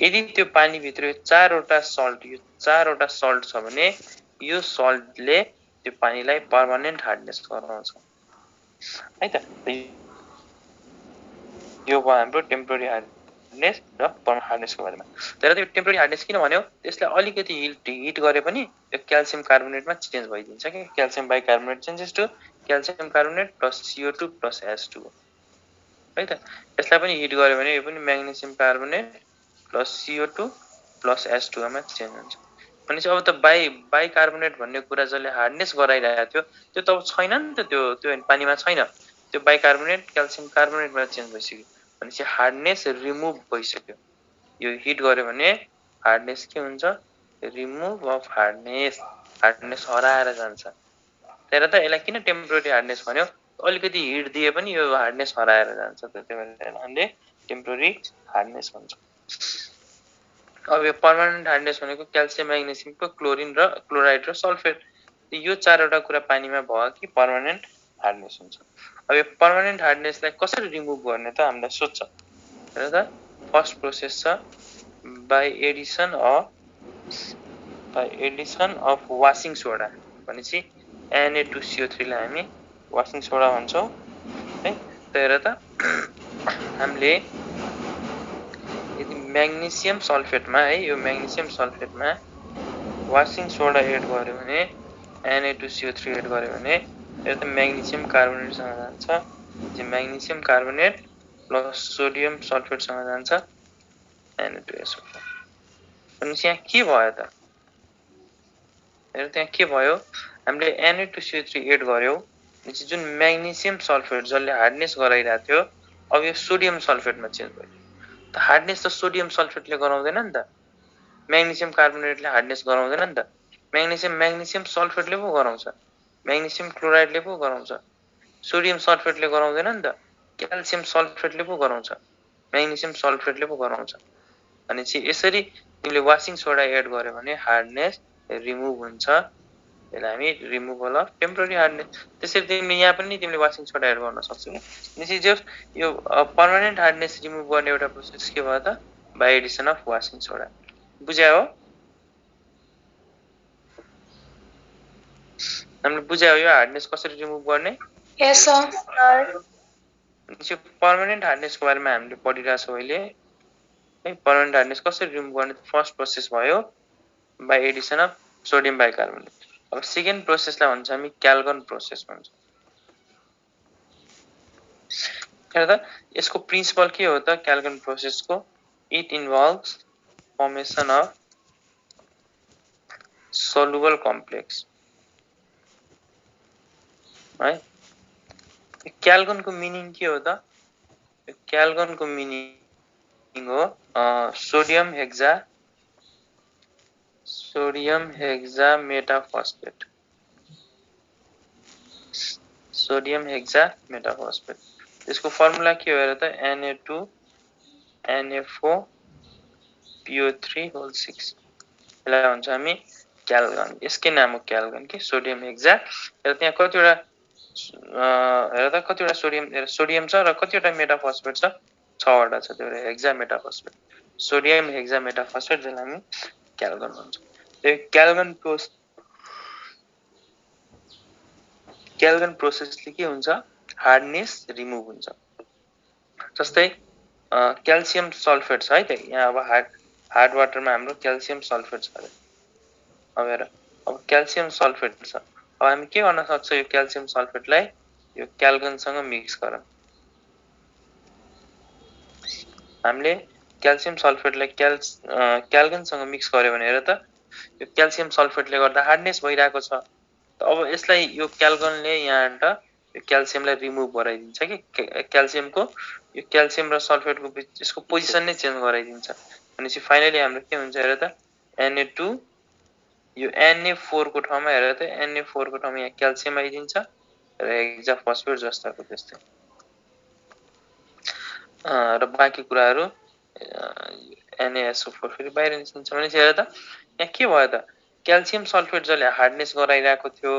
यदि त्यो पानीभित्र यो चारवटा सल्ट छ भने यो सल्टले त्यो पानीलाई पर्मानेन्ट हार्डनेस गराउँछ है त। यो भयो हाम्रो टेम्पोररी हार्डनेस र पर्मानेन्ट हार्डनेसको बारेमा। तर त्यो टेम्पोररी हार्डनेस किन भन्यो? त्यसलाई अलिकति हिट गरे पनि यो क्याल्सियम कार्बोनेटमा चेन्ज भइदिन्छ कि, calcium bicarbonate changes to calcium carbonate plus CO2 plus H2 है त। यसलाई पनि हिट गर्यो भने यो पनि magnesium carbonate plus CO2 plus H2 मा चेन्ज हुन्छ। भनेपछि अब त बाइकार्बोनेट भन्ने कुरा जसले हार्डनेस गराइरहेको थियो त्यो त अब छैन नि त, त्यो पानीमा छैन। त्यो बाइकार्बोनेट क्याल्सियम कार्बोनेटमा चेन्ज भइसक्यो भनेपछि हार्डनेस रिमुभ भइसक्यो। यो हिट गर्यो भने हार्डनेस के हुन्छ? रिमुभ अफ हार्डनेस, हार्डनेस हराएर जान्छ। तर त यसलाई किन टेम्पोररी हार्डनेस भन्यो? अलिकति हिट दिए पनि यो हार्डनेस हराएर जान्छ, त्यही भएर हामीले टेम्पोररी हार्डनेस भन्छौँ। अब यो पर्मानेन्ट हार्डनेस भनेको क्याल्सियम म्याग्नेसियमको क्लोराइड र सल्फेट, यो चारवटा कुरा पानीमा भयो कि पर्मानेन्ट हार्डनेस हुन्छ। अब यो पर्मानेन्ट हार्डनेसलाई कसरी रिमुभ गर्ने त हामीलाई सोध्छ। हेर त फर्स्ट प्रोसेस छ by Edison of washing soda भनेपछि Na2CO3 लाई हामी वासिङ सोडा भन्छौँ है। त हेर त हामीले यदि म्याग्नेसियम सल्फेटमा है, यो म्याग्नेसियम सल्फेटमा वासिङ सोडा एड गर्यो भने, Na2CO3 एड गर्यो भने यो त म्याग्नेसियम कार्बोनेटसँग जान्छ, म्याग्नेसियम कार्बोनेट प्लस सोडियम सल्फेटसँग जान्छ Na2SO4। भनेपछि यहाँ के भयो त? हेर त्यहाँ के भयो? हामीले Na2CO3 एड गर्यौं भनेपछि जुन म्याग्नेसियम सल्फेट जसले हार्डनेस गराइरहेको थियो अब यो सोडियम सल्फेटमा चेन्ज भयो। त हार्डनेस त सोडियम सल्फेटले गराउँदैन नि त, म्याग्नेसियम कार्बोनेटले हार्डनेस गराउँदैन नि त। म्याग्नेसियम सल्फेटले पो गराउँछ, म्याग्नेसियम क्लोराइडले पो गराउँछ, सोडियम सल्फेटले गराउँदैन नि त। क्याल्सियम सल्फेटले पो गराउँछ, म्याग्नेसियम सल्फेटले पो गराउँछ। अनि चाहिँ यसरी तिमीले वासिङ सोडा एड गर्यो भने हार्डनेस रिमुभ हुन्छ यसलाई हामी रिमुभल अफ टेम्पोररी हार्डनेस त्यसरी तिमीले यहाँ पनि तिमीले वासिङ सोडा एड गर्न सक्छौ के दिस इज जस्ट यो पर्मानेन्ट हार्डनेस रिमुभ गर्ने एउटा प्रोसेस के भयो त by addition of washing soda बुझ्यौ हो हामीले बुझ्यौ यो हार्डनेस कसरी रिमुभ गर्ने Yes, sir. यो पर्मानेन्ट हार्डनेसको बारेमा हामीले पढिरहेछौँ अहिले है पर्मानेन्ट हार्डनेस कसरी रिमुभ गर्ने फर्स्ट प्रोसेस भयो by addition of sodium bicarbonate अब सेकेन्ड प्रोसेसलाई भन्छ हामी क्याल्गन प्रोसेस भन्छ हेर्दा यसको प्रिन्सिपल के हो त क्याल्गन प्रोसेसको it involves formation of soluble complex है क्याल्गनको मिनिङ के हो त क्याल्गनको मिनिङ हो sodium hexa metaphosphate sodium hexa metaphosphate यसको फर्मुला के हो र त Na2 Na4 PO3 होल 6 यसलाई भन्छ हामी क्याल्गन यसकै नाम हो क्याल्गन के सोडियम हेक्सा र त्यहाँ कतिवटा हेर त कतिवटा सोडियम छ र कतिवटा मेटाफस्फेट छ 6 वटा छ त्यो हेक्सा मेटाफस्फेट सोडियम हेक्सा मेटाफस्फेट जसलाई हामी क्याल्गन भन्छौँ त्यो क्याल्गन प्रोसेसले के हुन्छ हार्डनेस रिमुभ हुन्छ जस्तै क्याल्सियम सल्फेट छ है त यहाँ अब हार्ड वाटरमा हाम्रो क्याल्सियम सल्फेट छ अब हेर अब क्याल्सियम सल्फेट छ अब हामी के गर्न सक्छौँ यो क्याल्सियम सल्फेटलाई यो क्याल्गनसँग मिक्स गरौँ हामीले क्याल्सियम सल्फेटलाई क्याल्गनसँग मिक्स गर्यो भने हेर त यो क्याल्सियम सल्फेटले गर्दा हार्डनेस भइरहेको छ अब यसलाई यो क्याल्गनले यहाँबाट यो क्याल्सियमलाई रिमुभ गराइदिन्छ कि क्याल्सियमको यो क्याल्सियम र सल्फेटको बिच यसको पोजिसन नै चेन्ज गराइदिन्छ भनेपछि फाइनली हाम्रो के हुन्छ हेर त Na2 यो Na4 को ठाउँमा हेर त Na4 को ठाउँमा यहाँ क्याल्सियम आइदिन्छ र हेक्सा फस्फेट जस्ताको त्यस्तै र बाँकी कुराहरू NaSO4 फेरि बाहिर निस्किन्छ भनेपछि हेर त यहाँ के भयो त क्याल्सियम सल्फेट जसले हार्डनेस गराइरहेको थियो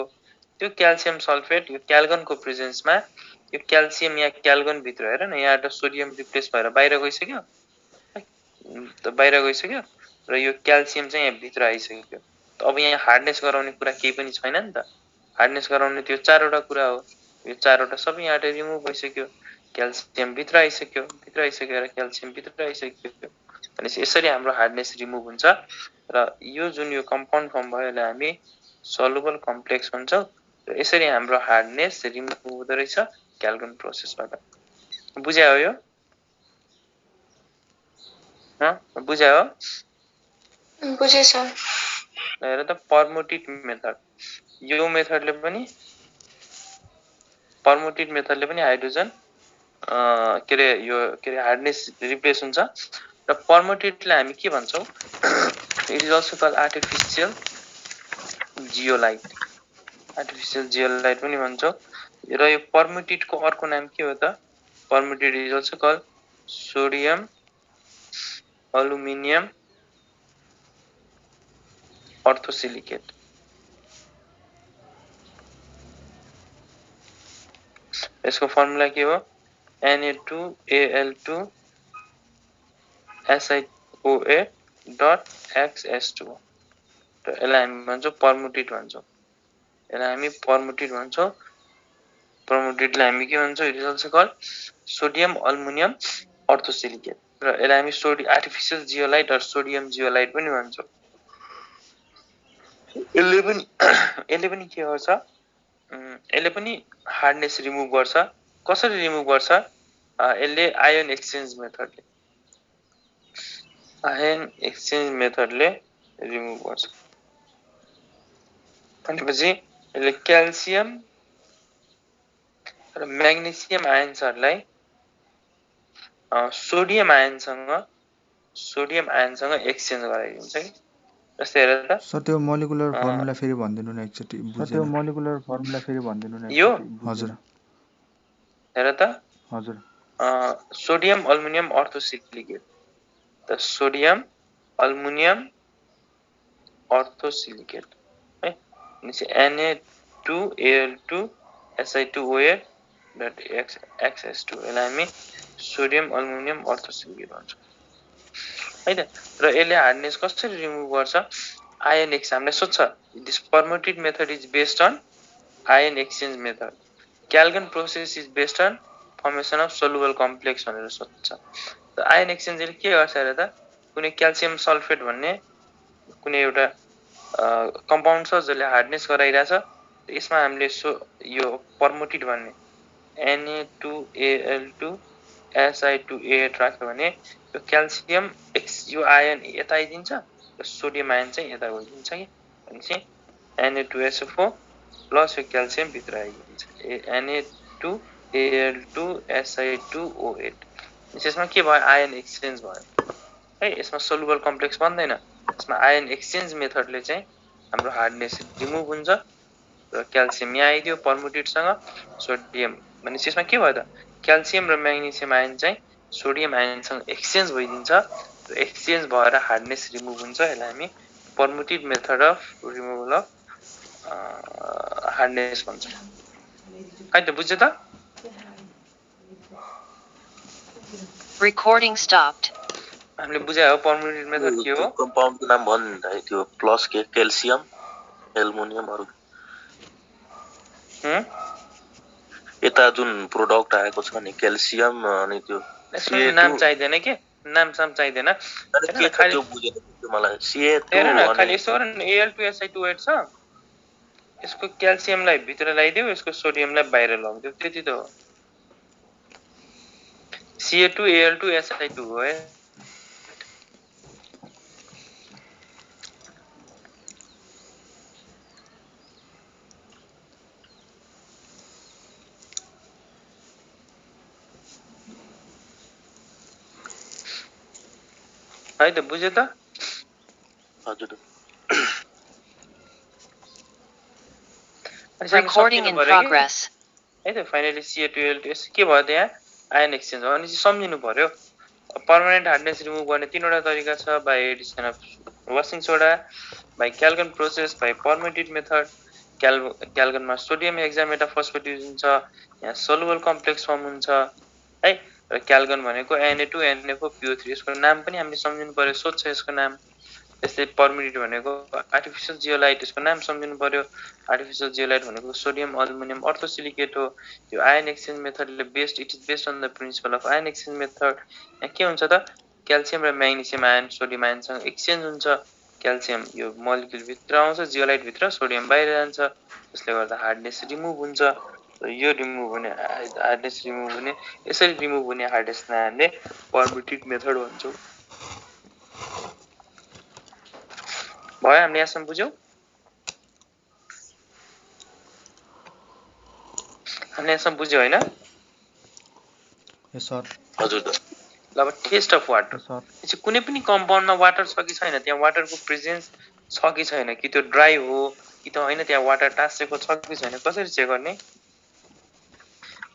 त्यो क्याल्सियम सल्फेट यो क्याल्गनको प्रेजेन्समा यो क्याल्सियम यहाँ क्याल्गन भित्र हेर न यहाँबाट सोडियम रिप्लेस भएर बाहिर गइसक्यो त बाहिर गइसक्यो र यो क्याल्सियम चाहिँ यहाँ भित्र आइसक्यो अब यहाँ हार्डनेस गराउने कुरा केही पनि छैन नि त हार्डनेस गराउने त्यो चारवटा कुरा हो यो चारवटा सबै यहाँबाट रिमुभ भइसक्यो क्याल्सियम भित्र आइसक्यो र क्याल्सियम भित्र आइसक्यो भनेपछि यसरी हाम्रो हार्डनेस रिमुभ हुन्छ र यो जुन यो कम्पाउन्ड फर्म भयो यसलाई हामी सोलुबल कम्प्लेक्स भन्छौँ र यसरी हाम्रो हार्डनेस रिमुभ हुँदो रहेछ क्याल्गन प्रोसेसबाट बुझ्या हो यो बुझ्या हो बुझे सर हेर त पर्मोटिट मेथड यो मेथडले पनि हाइड्रोजन के अरे यो के अरे हार्डनेस रिप्लेस हुन्छ र पर्मोटिटलाई हामी के भन्छौँ it is also call artificial zeolite पनि भन्छौँ र यो पर्मोटिटको अर्को नाम के हो त permutit is also call sodium aluminium orthosilicate यसको फर्मुला के हो Na2Al2 SiOA डट XS2 र यसलाई हामी भन्छौँ पर्मोटिट भन्छौँ पर्मोटिटलाई हामी के भन्छौँ it is also call sodium aluminium orthosilicate र यसलाई हामी आर्टिफिसियल जियोलाइट र सोडियम जियोलाइट पनि भन्छौँ यसले पनि के गर्छ यसले पनि हार्डनेस रिमुभ गर्छ कसरी रिमुभ गर्छ यसले आयन एक्सचेन्ज मेथडले रिमुभ गर्छ भनेपछि यसले क्याल्सियम र म्याग्नेसियम आयन्सहरूलाई सोडियम आयनसँग एक्सचेन्ज गराइदिन्छ कि जस्तै हेर त सर त्यो मोलिकुलर फर्मुला फेरि भनिदिनु न एकचोटि यो हजुर हेर त सोडियम अल्युमिनियम अर्थोसिलिकेट त सोडियम अल्युमिनियम अर्थोसिलिकेट है भनेपछि Na2Al2Si2OH डट XS2 यसलाई हामी सोडियम अल्युमिनियम अर्थोसिलिकेट भन्छौँ है त र यसले हार्डनेस कसरी रिमुभ गर्छ आयन एक्स हामीले सोध्छ this permutit method is based on ion exchange method calgon process is based on formation of soluble complex भनेर सोध्छ त आयन एक्सचेन्जले के गर्छ र त कुनै क्याल्सियम सल्फेट भन्ने कुनै एउटा कम्पाउन्ड छ जसले हार्डनेस गराइरहेछ यसमा हामीले यो परमुटेड भन्ने Na2Al2Si2A राख्यो भने यो क्याल्सियम यो आयन यता आइदिन्छ र सोडियम आयन चाहिँ यता गइदिन्छ कि भनेपछि Na2SO4 प्लस यो क्याल्सियम भित्र आइदिन्छ Na2Al2Si2OH यसमा के भयो आयन एक्सचेन्ज भयो है यसमा सोलुबल कम्प्लेक्स बन्दैन यसमा आयन एक्सचेन्ज मेथडले चाहिँ हाम्रो हार्डनेस रिमुभ हुन्छ र क्याल्सियम यहाँ आइदियो परमुटेडसँग सोडियम भनेपछि यसमा के भयो त क्याल्सियम र म्याग्नेसियम आयन चाहिँ सोडियम आयनसँग एक्सचेन्ज भइदिन्छ र एक्सचेन्ज भएर हार्डनेस रिमुभ हुन्छ यसलाई हामी permutit method of removal of hardness भन्छ है त बुझ्यो त Recording stopped. हामीले बुझायो हो परमुटेड मेथड के हो कम्पाउन्डको नाम भन्नु त्यो प्लस के क्याल्सियम एल्युमिनियमहरु यता जुन प्रोडक्ट आएको छ नि क्याल्सियम अनि त्यो नाम चाहिदैन के नाम चाहिदैन के खाली बुझेन त्यो मलाई Ca2 खाली यसो गर Al2Si2OH छ यसको क्याल्सियमलाई भित्र ल्याइदेऊ यसको सोडियमलाई बाहिर लगिदेऊ त्यति त हो Ca2Al2Si2 हो है है त बुझ्यो त हजुर Recording in progress. है त फाइनली Ca2Al2 के भयो त यहाँ आयन एक्सचेन्ज हो अनि सम्झिनु पर्यो पर्मानेन्ट हार्डनेस रिमुभ गर्ने तीनवटा तरिका छ by addition of washing soda by calgon process by permutit method क्याल्गनमा सोडियम हेक्सामेटा फस्फेट युज हुन्छ यहाँ सोलुबल कम्प्लेक्स फर्म हुन्छ है र क्याल्गन भनेको Na2NF4PO3 यसको नाम पनि हामीले सम्झिनु पर्यो सोध्छ यसको नाम त्यस्तै परमुटेड भनेको आर्टिफिशियल जियोलाइट यसको नाम सम्झिनु पर्यो आर्टिफिशियल जियोलाइट भनेको सोडियम अल्युमिनियम अर्थोसिलिकेट हो यो आयन एक्सचेन्ज मेथडले it is based on the principle of ion exchange method यहाँ के हुन्छ त क्याल्सियम र म्याग्नेसियम आयन सोडियम आयनसँग एक्सचेन्ज हुन्छ क्याल्सियम यो मोलिक्युल भित्र आउँछ जियोलाइट भित्र सोडियम बाहिर जान्छ त्यसले गर्दा हार्डनेस रिमुभ हुन्छ र यो रिमुभ हुने हार्डनेस रिमुभ हुने यसरी रिमुभ हुने हार्डनेसलाई हामीले परमुटेड मेथड भन्छौँ भयो हामीले यहाँसम्म बुझ्यौँ हामीले यहाँसम्म बुझ्यौँ होइन यस सर हजुर ल अब टेस्ट अफ वाटर चाहिँ कुनै पनि कम्पाउन्डमा वाटर छ कि छैन त्यहाँ वाटरको प्रेजेन्स छ कि छैन कि त्यो ड्राई हो कि त होइन त्यहाँ वाटर टाँसेको छ कि छैन कसरी चेक गर्ने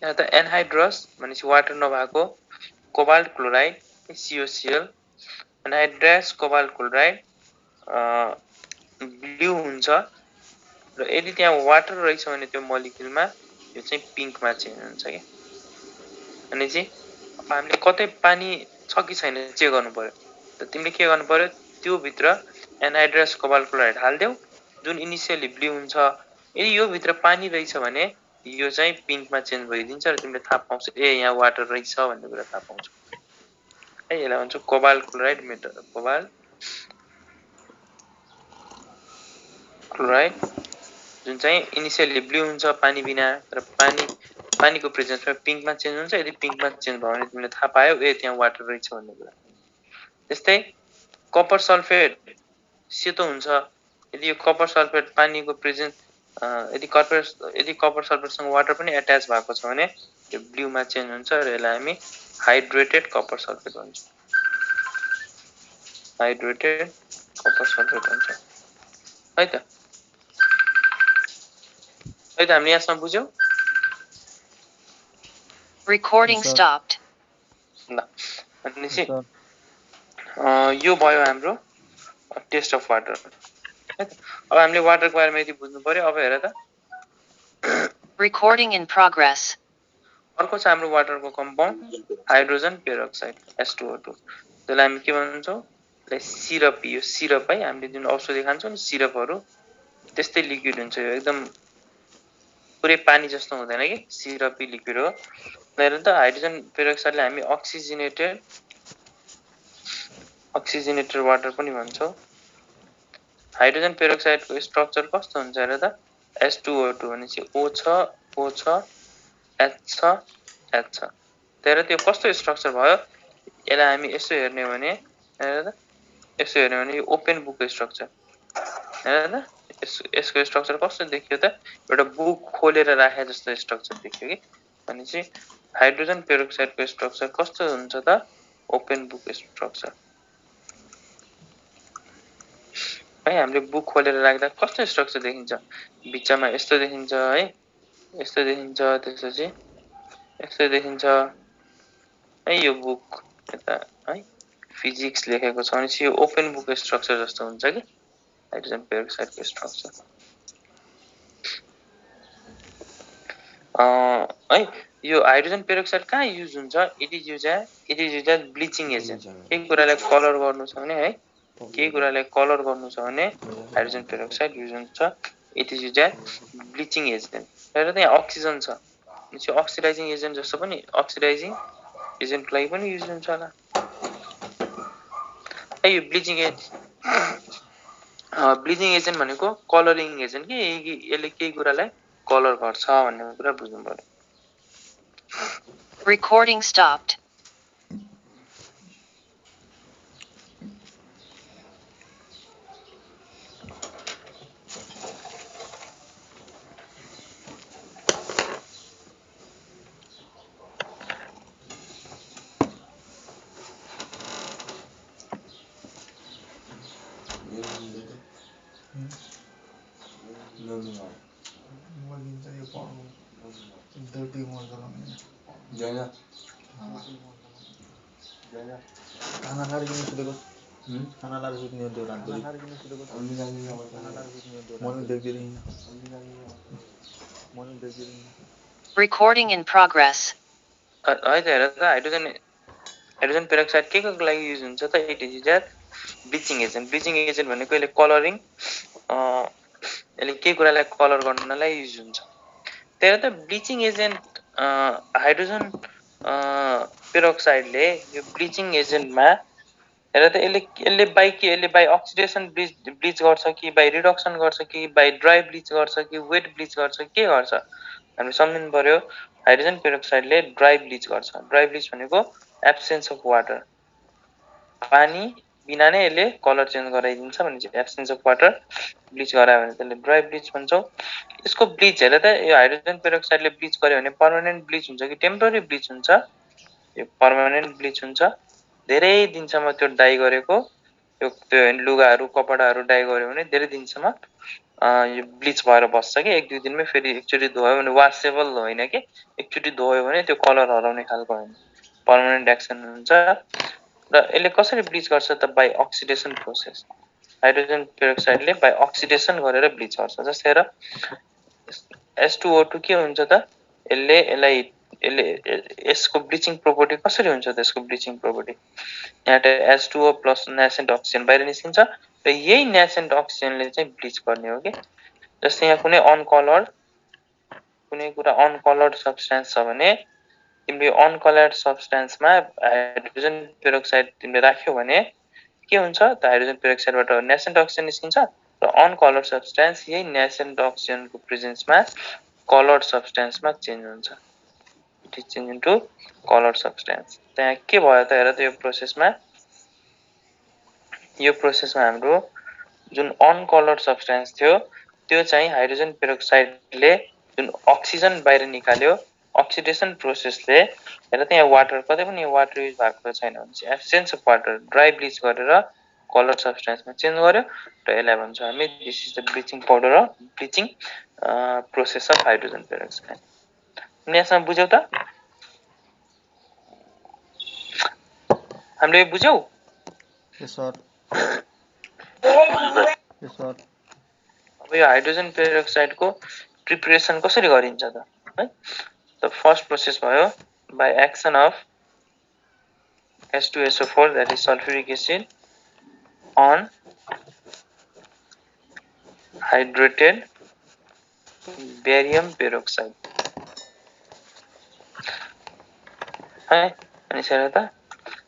यहाँ त एनहाइड्रस भनेपछि वाटर नभएको cobalt chloride COCl anhydrous cobalt chloride blue हुन्छ र यदि त्यहाँ वाटर रहेछ भने त्यो मोलिक्युलमा यो चाहिँ पिङ्कमा चेन्ज हुन्छ के अनि चाहिँ अब हामीले कतै पानी छ कि छैन चेक गर्नु पर्यो त तिमीले के गर्नु पर्यो त्यो भित्र एनहाइड्रस कोबाल्ट क्लोराइड हाल्देऊ जुन इनिशियली ब्लू हुन्छ यदि यो भित्र पानी रहेछ भने यो चाहिँ पिङ्कमा चेन्ज भइदिन्छ र तिमीले थाहा पाउँछौ ए यहाँ वाटर रहेछ भन्ने कुरा थाहा पाउँछौ है यसलाई भन्छ cobalt chloride method cobalt chloride जुन चाहिँ इनिशियली ब्लू हुन्छ पानी बिना र पानीको प्रेजेन्समा पिङ्कमा चेन्ज हुन्छ यदि पिङ्कमा चेन्ज भयो भने तिमीले थाहा पायौ ए त्यहाँ वाटर रहेछ भन्ने कुरा त्यस्तै कपर सल्फेट सेतो हुन्छ यदि यो कपर सल्फेट पानीको प्रेजेन्स यदि कपर सल्फेटसँग वाटर पनि एट्याच भएको छ भने यो ब्लूमा चेन्ज हुन्छ र यसलाई हामी हाइड्रेटेड कपर सल्फेट भन्छौँ हाइड्रेटेड कपर सल्फेट भन्छ है त हामीले यहाँसम्म बुझ्यौँ Recording stopped. ल भनेपछि यो भयो हाम्रो टेस्ट अफ वाटर है त अब हामीले वाटरको बारेमा यति बुझ्नु पर्यो अब हेर त Recording in progress. अर्को छ हाम्रो वाटरको कम्पाउन्ड हाइड्रोजन पेरोक्साइड H2O2 त्यसलाई हामी के भन्छौँ त्यसलाई सिरप यो सिरप है हामीले जुन औषधि खान्छौँ नि सिरपहरु त्यस्तै लिक्विड हुन्छ यो एकदम पुरै पानी जस्तो हुँदैन के सिरपी लिक्विड हो हेर त हाइड्रोजन पेरोक्साइडलाई हामी अक्सिजनेटेड वाटर पनि भन्छौँ हाइड्रोजन पेरोक्साइडको स्ट्रक्चर कस्तो हुन्छ हेर त H2O2 भनेपछि O छ O छ H छ H छ तर त्यो कस्तो स्ट्रक्चर भयो यसलाई हामी यसो हेर्ने हो भने हेर त यसो हेर्ने हो भने यो ओपन बुक स्ट्रक्चर हेर त यसको स्ट्रक्चर कस्तो देखियो त एउटा बुक खोलेर राखे जस्तो स्ट्रक्चर देखियो के भनेपछि हाइड्रोजन पेरोक्साइडको स्ट्रक्चर कस्तो हुन्छ त ओपन बुक स्ट्रक्चर है हामीले बुक खोलेर राख्दा कस्तो स्ट्रक्चर देखिन्छ बिचमा यस्तो देखिन्छ है यस्तो देखिन्छ त्यसपछि यस्तो देखिन्छ है यो बुक यता है फिजिक्स लेखेको छ भने यो ओपन बुक स्ट्रक्चर जस्तो हुन्छ के हाइड्रोजन पेरोक्साइडको स्ट्रक्चर है यो हाइड्रोजन पेरोक्साइड कहाँ युज हुन्छ it is use as bleaching agent केही कुरालाई कलर गर्नु छ भने है केही कुरालाई कलर गर्नु छ भने हाइड्रोजन पेरोक्साइड युज हुन्छ it is use as bleaching agent र त्यहाँ अक्सिजन छ यो अक्सिडाइजिङ एजेन्ट जस्तो पनि अक्सिडाइजिङ एजेन्ट लागि पनि युज हुन्छ होला है यो ब्लिचिङ एजेन्ट भनेको कलरिङ एजेन्ट के यसले केही कुरालाई कलर गर्छ भन्ने कुरा बुझ्नु पर्यो Recording stopped. Recording in progress. है त हेर त हाइड्रोजन पेरोक्साइड के को लागि युज हुन्छ त it is as bleaching agent भनेको यसले कलरिङ यसले के कुरालाई कलर गर्नलाई युज हुन्छ त्यही त ब्लिचिङ एजेन्ट हाइड्रोजन पेरोक्साइडले यो ब्लिचिङ एजेन्टमा हेर त यसले बाइ अक्सिडेसन ब्लिच गर्छ कि बाइ रिडक्सन गर्छ कि बाइ ड्राई ब्लिच गर्छ कि वेट ब्लिच गर्छ के गर्छ हामी सम्झिनु पर्यो हाइड्रोजन पेरोक्साइडले ड्राई ब्लिच गर्छ ड्राई ब्लिच भनेको एब्सेन्स अफ वाटर पानी बिना नै यसले कलर चेन्ज गराइदिन्छ भने चाहिँ एब्सेन्स अफ वाटर ब्लिच गरायो भने त्यसले ड्राई ब्लिच भन्छौँ यसको ब्लिच हेर त यो हाइड्रोजन पेरोक्साइडले ब्लिच गर्यो भने पर्मानेन्ट ब्लिच हुन्छ कि टेम्पररी ब्लिच हुन्छ यो पर्मानेन्ट ब्लिच हुन्छ धेरै दिनसम्म त्यो डाई गरेको त्यो लुगाहरू कपडाहरू डाई गर्यो भने धेरै दिनसम्म यो ब्लिच भएर बस्छ कि एक दुई दिनमै फेरि एकचोटि धोयो भने वासेबल होइन कि एकचोटि धोयो भने त्यो कलर हराउने खालको होइन पर्मानेन्ट एक्सन हुन्छ र यसले कसरी ब्लिच गर्छ त बाइ अक्सिडेसन प्रोसेस हाइड्रोजन पेरोक्साइडले बाइ अक्सिडेसन गरेर ब्लिच गर्छ जस्तै हेर H2O2 के हुन्छ त यसले यसको ब्लिचिङ प्रोपर्टी कसरी हुन्छ त यसको ब्लिचिङ प्रोपर्टी यहाँ H2O प्लस नेसेन्ट अक्सिजन बाहिर निस्किन्छ र यही नेसेन्ट अक्सिजनले चाहिँ ब्लिच गर्ने हो कि जस्तै यहाँ कुनै अनकलर्ड सब्स्टेन्स छ भने तिमीले अनकलर्ड सब्स्टेन्समा हाइड्रोजन पेरोक्साइड तिमीले राख्यौ भने के हुन्छ त हाइड्रोजन पेरोक्साइडबाट नेसेन्ट अक्सिजन निस्किन्छ र अनकलर्ड सब्स्टेन्स यही नेसेन्ट अक्सिजनको प्रेजेन्समा कलर्ड सब्स्टेन्समा चेन्ज हुन्छ it is change into coloured substance त्यहाँ के भयो त हेर त यो प्रोसेसमा हाम्रो जुन अनकलर्ड सब्स्टेन्स थियो त्यो चाहिँ हाइड्रोजन पेरोक्साइडले जुन अक्सिजन बाहिर निकाल्यो अक्सिडेसन प्रोसेसले हेर त यहाँ वाटर कतै पनि यो वाटर युज भएको छैन भने absence of water dry bleach गरेर कलर सब्स्टेन्समा चेन्ज गर्यो र यसलाई भन्छ हामी this is the bleaching powder र bleaching process of hydrogen peroxide यसमा बुझ्यौ त हामीले बुझ्यौ यस सर अब यो हाइड्रोजन पेरोक्साइडको प्रिपरेसन कसरी गरिन्छ त है त फर्स्ट प्रोसेस भयो by action of H2SO4 that is sulfuric acid on hydrated barium peroxide है अनि सर त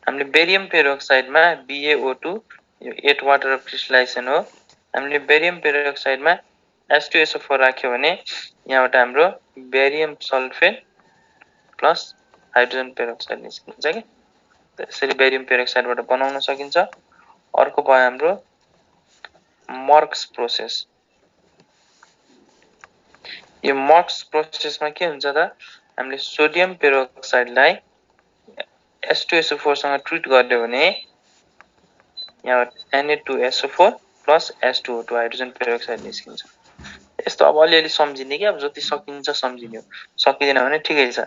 हामीले बेरियम पेरोक्साइडमा BaO2 यो 8 वाटर अफ क्रिस्टलाइजेसन हो हामीले बेरियम पेरोक्साइडमा H2SO4 राख्यो भने यहाँबाट हाम्रो barium sulphate plus hydrogen peroxide निस्किन्छ के त्यसरी बेरियम पेरोक्साइडबाट बनाउन सकिन्छ अर्को भयो हाम्रो मर्क्स प्रोसेस यो मर्क्स प्रोसेसमा के हुन्छ त हामीले सोडियम पेरोक्साइडलाई H2SO4 सँग ट्रिट गर्यो भने यहाँ Na2SO4 plus H2O2 hydrogen peroxide निस्किन्छ यस्तो अब अलिअलि सम्झिने कि अब जति सकिन्छ सम्झिने हो सकिदैन भने ठिकै छ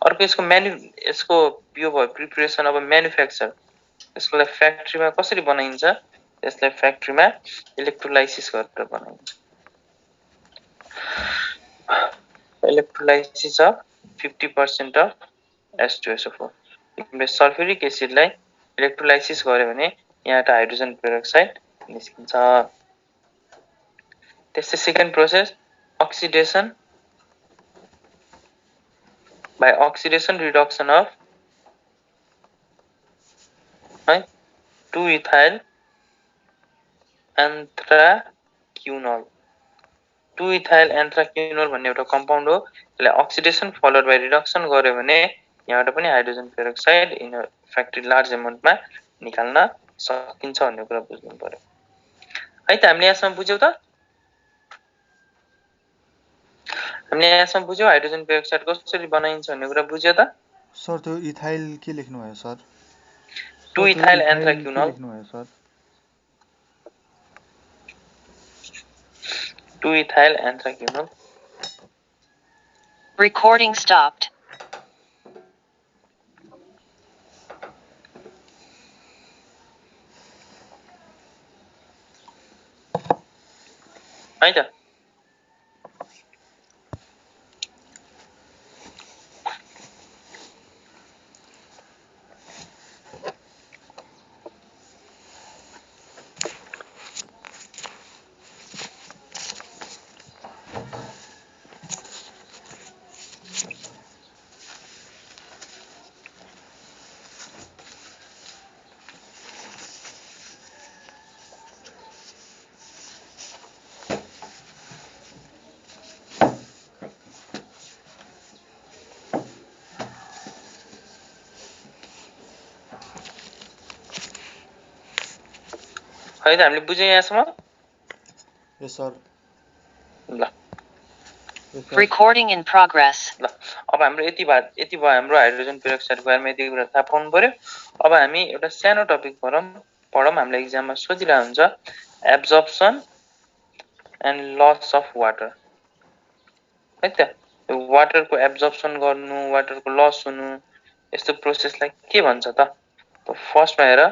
अर्को यसको यो भयो प्रिपरेसन अब म्यानुफ्याक्चर यसलाई फ्याक्ट्रीमा कसरी बनाइन्छ यसलाई फ्याक्ट्रीमा इलेक्ट्रोलाइसिस गरेर बनाइन्छ इलेक्ट्रोलाइसिस अफ 50% अफ H2SO4 तिमीले सल्फ्युरिक एसिडलाई इलेक्ट्रोलाइसिस गर्यो भने यहाँबाट हाइड्रोजन पेरोक्साइड निस्किन्छ त्यस्तै second process oxidation by oxidation reduction of 2-ethyl anthraquinol 2-ethyl anthraquinol भन्ने एउटा कम्पाउन्ड हो त्यसलाई अक्सिडेसन फलोड बाइ रिडक्सन गर्यो भने यहाँबाट पनि hydrogen peroxide in factory large अमाउन्टमा निकाल्न सकिन्छ भन्ने कुरा बुझ्नु पर्यो है त हामीले यसमा बुझ्यौ त हामीले यसमा बुझ्यौ हाइड्रोजन पेरोक्साइड कसरी बनाइन्छ भन्ने कुरा बुझ्यो त सर त्यो इथाइल के लेख्नु भयो सर 2-ethyl anthraquinol लेख्नु भयो sir 2-ethyl anthraquinol Recording stopped. है त है त हामीले बुझ्यौ यहाँसम्म यस सर ल Recording in progress. ल अब हाम्रो यति भयो हाम्रो हाइड्रोजन पेरोक्साइडको बारेमा यति कुरा थाहा पाउनु पर्यो अब हामी एउटा सानो टपिक पढौँ हामीले एक्जाममा सोधिरहेको हुन्छ absorption and loss of water है त वाटरको एब्जर्प्सन गर्नु वाटरको लस हुनु यस्तो प्रोसेसलाई के भन्छ त फर्स्टमा हेर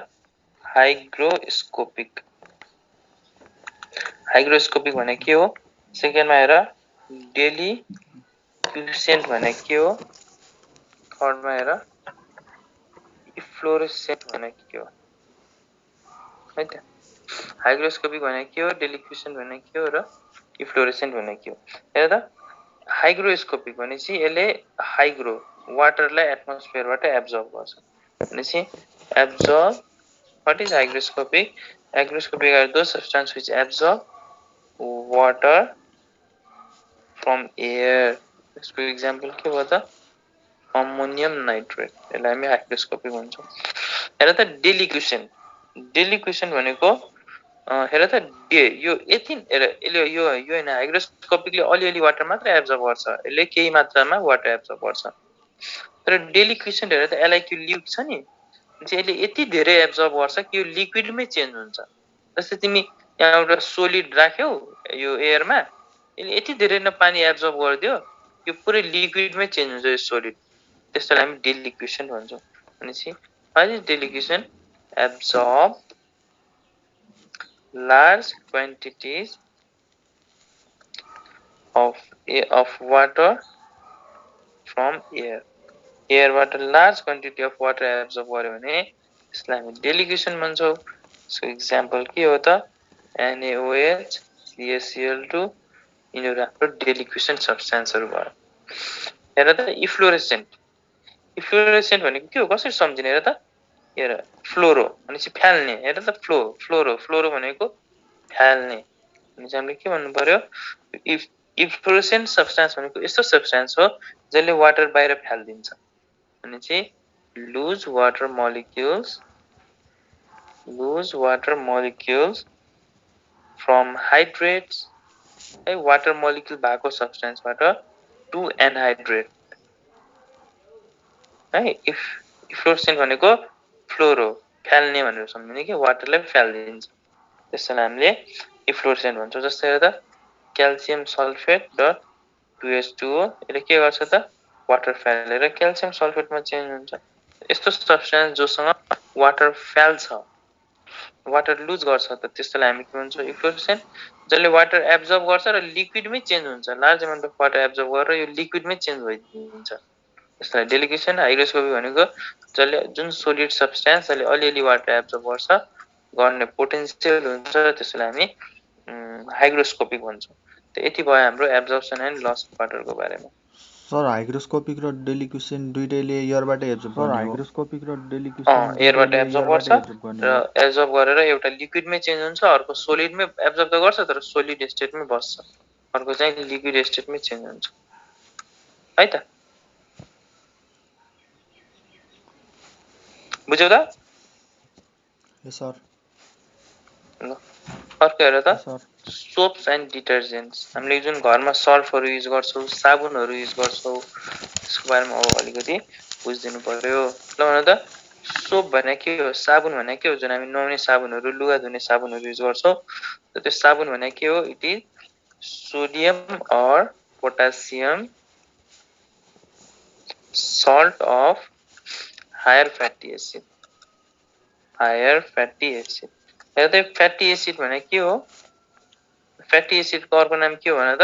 हाइग्रोस्कोपिक भने के हो सेकेन्डमा हेर डेलिक्युसेन्ट भने के हो थर्डमा हेर इफ्लोरेसेन्ट भने के हो है त हाइग्रोस्कोपिक भने के हो डेलिक्युसेन्ट भने के हो र इफ्लोरेसेन्ट भने के हो हेर त हाइग्रोस्कोपिक भनेपछि यसले हाइग्रो वाटरलाई एटमोस्फियरबाट एब्जर्ब गर्छ भनेपछि absorb what is hygroscopic hygroscopic are those substances which absorb water from air for example के भयो त अमोनियम नाइट्रेट यसलाई हामी हाइग्रोस्कोपिक भन्छौँ हेर त डेलिक्युसेन्ट भनेको हेर त यो यति हेर यसले यो हैन हाइग्रोस्कोपिकले अलिअलि वाटर मात्र एब्जर्ब गर्छ यसले केही मात्रामा वाटर एब्जर्ब गर्छ तर डेलिक्युसेन्ट हेर त एलाइक्यु ल्युक छ नि यसले यति धेरै एब्जर्ब गर्छ कि यो लिक्विडमै चेन्ज हुन्छ जस्तै तिमी यहाँ एउटा सोलिड राख्यौ यो एयरमा यसले यति धेरै न पानी एब्जर्ब गरिदियो यो पुरै लिक्विडमै चेन्ज हुन्छ यो सोलिड त्यसलाई हामी डेलिक्युसेन्ट भन्छौँ भनेपछि what is deliquescent absorb large quantities of water from air. एयरबाट large quantity of water absorb गर्यो भने यसलाई हामी डेलिगेसन भन्छौं. सो एक्जाम्पल के हो त NaOH CaCl2 यिनीहरु हाम्रो डेलिगेसन सब्स्टेन्सहरु भयो. हेर त इफ्लोरेसेन्ट भनेको के हो कसरी सम्झिने हेर त हेर फ्लोरो भनेपछि फ्याल्ने हेर त फ्लोरो भनेको फ्याल्ने अनि हामीले के भन्नु पर्यो इफ्लोरेसेन्ट सब्स्टेन्स भनेको यस्तो सब्स्टेन्स हो जसले वाटर बाहिर फ्याल्दिन्छ अनि चाहिँ lose water molecules from hydrates है वाटर मोलिक्युल भएको सब्स्टेन्सबाट टु एनहाइड्रेट है इफ्लोरेसेन्ट भनेको फ्लोरो फ्याल्ने भनेर सम्झिने कि वाटरलाई फ्याल्दिन्छ त्यसैले हामीले इफ्लोरेसेन्ट भन्छौं. जस्तै हेर त क्याल्सियम सल्फेट र 2H2O यसले के गर्छ त वाटर फ्यालेर क्याल्सियम सल्फेटमा चेन्ज हुन्छ. यस्तो सब्स्टेन्स जोसँग वाटर फ्याल्छ वाटर लुज गर्छ त त्यसैले हामी के भन्छौं इफ्लोरेसेन्ट. जसले वाटर एब्जर्ब गर्छ र लिक्विडमै चेन्ज हुन्छ large amount of water absorb गरेर यो लिक्विडमै चेन्ज भइदिन्छ. यसलाई डेलिगेसन. हाइग्रोस्कोपी भनेको जसले जुन सोलिड सब्स्टेन्स जसले अलिअलि वाटर एब्जर्ब गर्छ गर्ने पोटेन्शियल हुन्छ त्यसैले हामी हाइग्रोस्कोपिक भन्छौं. त यति भयो हाम्रो एब्जर्प्सन एन्ड लस अफ वाटरको बारेमा. सर हाइग्रोस्कोपिक र डेलिगेसन दुईटैले एयरबाट एब्जर्ब गर्ने हो. एयरबाट एब्जर्ब गर्छ र एब्जर्ब गरेर एउटा लिक्विडमै चेन्ज हुन्छ अर्को सोलिडमै एब्जर्ब त गर्छ तर सोलिड स्टेटमै बस्छ अर्को चाहिँ लिक्विड स्टेटमै चेन्ज हुन्छ है त बुझ्यौ त यस सर. अर्को हेर त सोप्स एन्ड डिटर्जेन्ट्स. हामीले जुन घरमा सर्फहरु युज गर्छौं साबुनहरु युज गर्छौं त्यसको बारेमा अब अलिकति बुझ्दिनु पर्यो. ल भन त सोप भने के हो साबुन भने के हो जुन हामी नुहाउने साबुनहरु लुगा धुने साबुनहरु युज गर्छौं त त्यो साबुन भने के हो it is sodium or potassium salt of higher fatty acid. हेर त फ्याटी एसिड भने के हो फ्याटी एसिडको अर्को नाम के हो भन त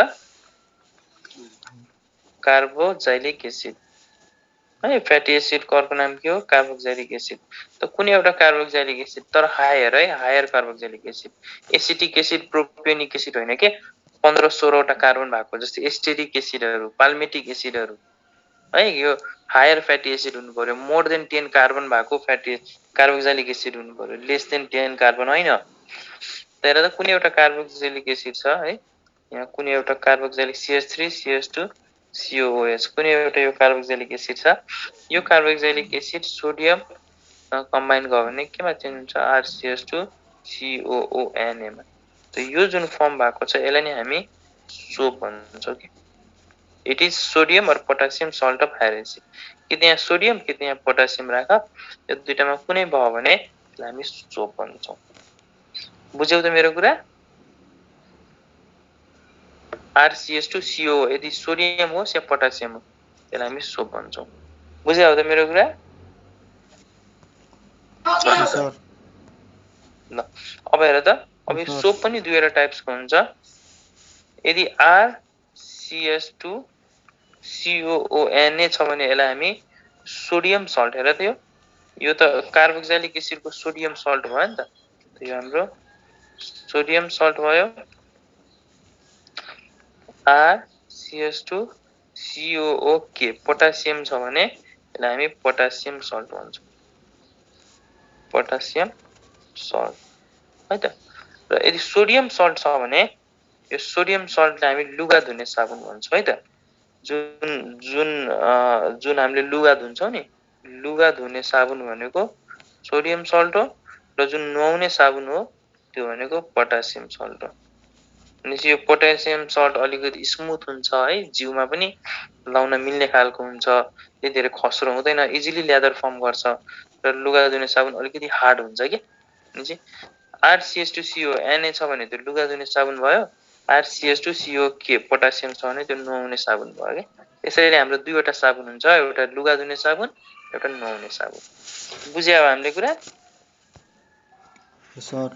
कार्बोक्सिलिक एसिड है. फ्याटी एसिडको अर्को नाम के हो कार्बोक्सिलिक एसिड. त कुनै एउटा कार्बोक्सिलिक एसिड तर higher carboxylic acid. Acetic acid propionic acid होइन के 15-16 वटा कार्बन भएको जस्तै एस्टेरिक एसिडहरु पाल्मिटिक एसिडहरु है यो हायर फ्याटी एसिड हुनु पर्यो. मोर देन 10 कार्बन भएको फ्याटी कार्बोक्सिलिक एसिड हुनु पर्यो लेस देन 10 कार्बन होइन. तर त कुनै एउटा कार्बोक्सिलिक एसिड छ है यहाँ कुनै एउटा कार्बोक्सिलिक CH3 CH2 COOH कुनै एउटा यो कार्बोक्सिलिक एसिड छ. यो कार्बोक्सिलिक एसिड सोडियम कम्बाइन गर्यो भने केमा चेन्ज हुन्छ RCH2 COONA मा. त यो जुन फर्म भएको छ यसलाई नै हामी सोप भन्छौं के. It is sodium or potassium salt of higher acid. कि त्यहाँ सोडियम कि त्यहाँ पोटासियम राख यो दुईटामा कुनै भयो भने त्यसलाई हामी सोप भन्छौं. बुझ्यौ त मेरो कुरा RCH2 CO यदि सोडियम होस् या पोटासियम हो त्यसलाई हामी सोप भन्छौं. बुझ्यौ त मेरो कुरा सर. ल अब हेर त अब यो सोप पनि दुईवटा टाइप्सको हुन्छ. यदि RCH2 COONA छ भने यसलाई हामी सोडियम सल्ट हेर त यो त कार्बोक्सिलिक एसिडको सोडियम सल्ट भयो नि त यो हाम्रो सोडियम सल्ट भयो. RCH2 COOK पोटासियम छ भने यसलाई हामी पोटासियम सल्ट भन्छौं पोटासियम सल्ट है त. र यदि सोडियम सल्ट छ भने यो सोडियम सल्टलाई हामी लुगा धुने साबुन भन्छौं है त. जुन हामीले लुगा धुन्छौं नि लुगा धुने साबुन भनेको सोडियम सल्ट हो र जुन नुहाउने साबुन हो त्यो भनेको पोटासियम सल्ट हो. अनि यो पोटासियम सल्ट अलिकति स्मुथ हुन्छ है जिउमा पनि लाउन मिल्ने खालको हुन्छ त्यति धेरै खस्रो हुँदैन इजिली लेदर फर्म गर्छ र लुगा धुने साबुन अलिकति हार्ड हुन्छ के. अनि RCH2CONA छ भने त्यो लुगा धुने साबुन भयो. RCH2COK पोटासियम छ भने त्यो नुहाउने साबुन भयो के. यसैले हाम्रो दुईवटा साबुन हुन्छ एउटा लुगा धुने साबुन एउटा नुहाउने साबुन. बुझ्यौ हामीले कुरा सर.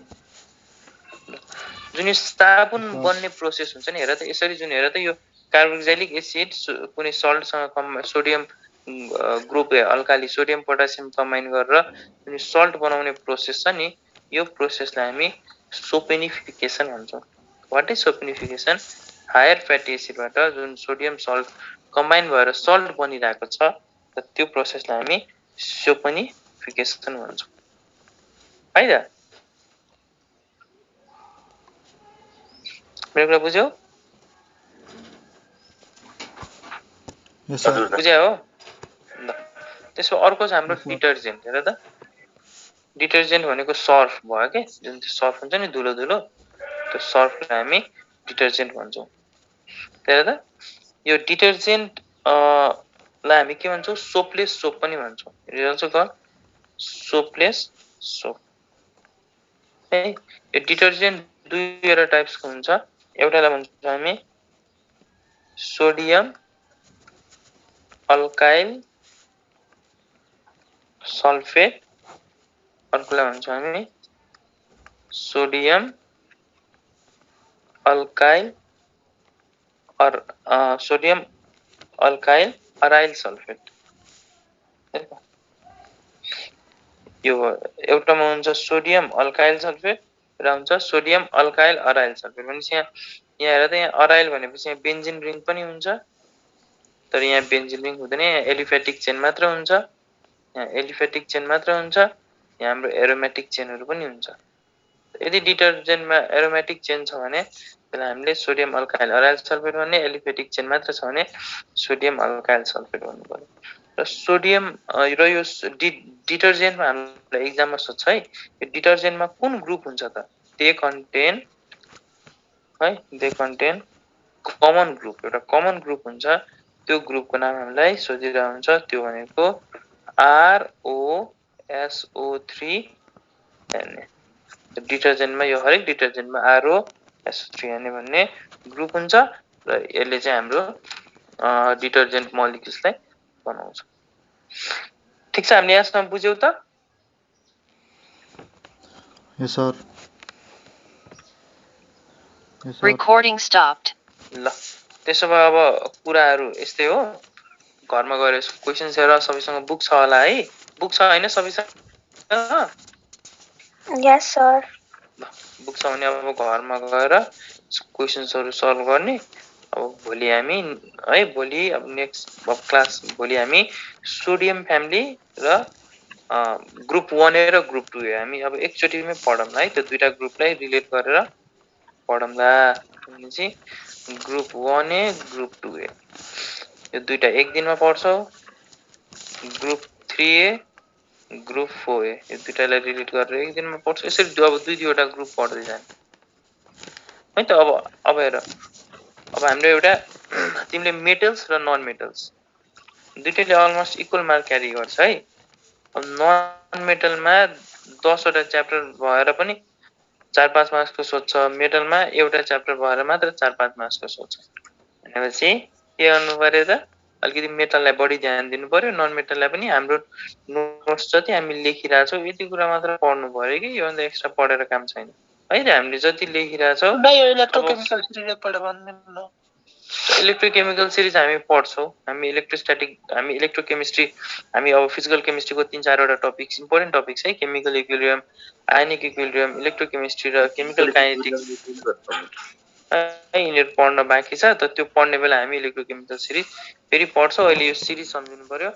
जुन यो साबुन बन्ने प्रोसेस हुन्छ नि हेर त यसरी जुन हेर त यो कार्बोक्सिलिक एसिड कुनै सल्टसँग sodium group alkali sodium potassium combine गरेर जुन सल्ट बनाउने प्रोसेस छ नि यो प्रोसेसलाई हामी सोपेनिफिकेसन भन्छौँ। What is saponification? Higher fatty एसिडबाट जुन सोडियम सल्ट कम्बाइन भएर सल्ट बनिरहेको छ त्यो प्रोसेसलाई हामी सोपेनिफिकेसन भन्छौँ है त। मेरो कुरा बुझ्यौ? यस सर बुझ्या हो? ल त्यसो अर्को छ हाम्रो डिटर्जेन्ट हेर त। डिटर्जेन्ट भनेको सर्फ भयो के जुन सर्फ हुन्छ नि धुलो धुलो त्यो सर्फलाई हामी डिटर्जेन्ट भन्छौँ। हेर त यो डिटर्जेन्ट लाई हामी के भन्छौँ? सोपलेस सोप पनि भन्छौँ। सोपलेस सोप है। यो डिटर्जेन्ट दुईवटा टाइप्सको हुन्छ। एउटालाई भन्छौँ हामी सोडियम अल्काइल सल्फेट, अर्कोलाई भन्छौँ हामी sodium alkyl sodium alkyl aryl sulphate. यो एउटामा हुन्छ सोडियम अल्काइल सल्फेट र हुन्छ सोडियम अल्काइल अराइल सल्फेट। भनेपछि यहाँ हेर त यहाँ अराइल भनेपछि यहाँ बेन्जिन रिङ पनि हुन्छ तर यहाँ बेन्जिन रिङ हुँदैन, यहाँ एलिफेटिक चेन मात्र हुन्छ। यहाँ एलिफेटिक चेन मात्र हुन्छ, यहाँ हाम्रो एरोमेटिक चेनहरू पनि हुन्छ। यदि डिटर्जेन्टमा एरोमेटिक चेन छ भने त्यसलाई हामीले सोडियम अल्काइल अराइल सल्फेट भन्ने, एलिफेटिक चेन मात्र छ भने सोडियम अल्काइल सल्फेट भन्नु पर्यो। र सोडियम र यो डिटर्जेन्टमा हामीलाई एक्जाममा सोध्छ है यो डिटर्जेन्टमा कुन ग्रुप हुन्छ त? दे कन्टेन कमन ग्रुप, एउटा कमन ग्रुप हुन्छ। त्यो ग्रुपको नाम हामीलाई सोधिरहेको हुन्छ, त्यो भनेको ROSO3 Na। डिटर्जेन्टमा यो हरेक डिटर्जेन्टमा ROSO3 Na भन्ने ग्रुप हुन्छ र यसले चाहिँ हाम्रो डिटर्जेन्ट मोलिक्युल्सलाई बनाउँछ। ठिक छ, हामीले यहाँसम्म बुझ्यौ त? यस सर Recording stopped. ल त्यसो भए अब कुराहरू यस्तै हो। घरमा गएर क्वेशन्स हेर, सबैसँग बुक छ होला है? बुक छ हैन सबैसँग? यस सर। बुक छ भने अब घरमा गएर क्वेशन्सहरू सल्भ गर्ने। अब भोलि हामी है भोलि अब नेक्स्ट क्लास भोलि हामी सोडियम फ्यामिली र ग्रुप 1A र ग्रुप 2A हामी अब एकचोटिमै पढौँला है। त्यो दुईटा ग्रुपलाई रिलेट गरेर पढौँला। भनेपछि ग्रुप 1A ग्रुप 2A यो दुईटा एक दिनमा पढ्छौ। ग्रुप 3A ग्रुप 4A यो दुईटालाई रिलेट गरेर एक दिनमा पढ्छौ। यसरी अब दुईवटा ग्रुप पढ्दै जाने है त। अब हेर अब हाम्रो एउटा तिमीले मेटल्स र नन मेटल्स दुईटैले अलमोस्ट इक्वल मार्क क्यारी गर्छ है। अब नन मेटलमा 10 वटा च्याप्टर भएर पनि 4-5 मार्क्सको सोध्छ, मेटलमा एउटा च्याप्टर भएर मात्र 4-5 मार्क्सको सोध्छ। भनेपछि के गर्नु पर्यो त? अलिकति मेटललाई बढी ध्यान दिनु पर्यो, नन मेटललाई पनि। हाम्रो नोट्स जति हामी लेखिरहेछौँ यति कुरा मात्र पढ्नु पर्यो कि योभन्दा एक्स्ट्रा पढेर काम छैन है त। हामीले जति लेखिरहेछौँ इलेक्ट्रोकेमिकल सिरिज पढ भन्दैन न। इलेक्ट्रोकेमिकल सिरिज हामी पढ्छौँ। हामी इलेक्ट्रोस्ट्याटिक, हामी इलेक्ट्रोकेमिस्ट्री, हामी अब फिजिकल केमिस्ट्रीको 3-4 वटा टपिक्स इम्पोर्टेन्ट टपिक्स है। Chemical equilibrium, ionic equilibrium, electrochemistry र केमिकल काइनेटिक्स यिनीहरू पढ्न बाँकी छ। त त्यो पढ्ने बेला हामी इलेक्ट्रोकेमिकल सिरिज फेरि पढ्छौँ। अहिले यो सिरिज सम्झिनु पर्यो।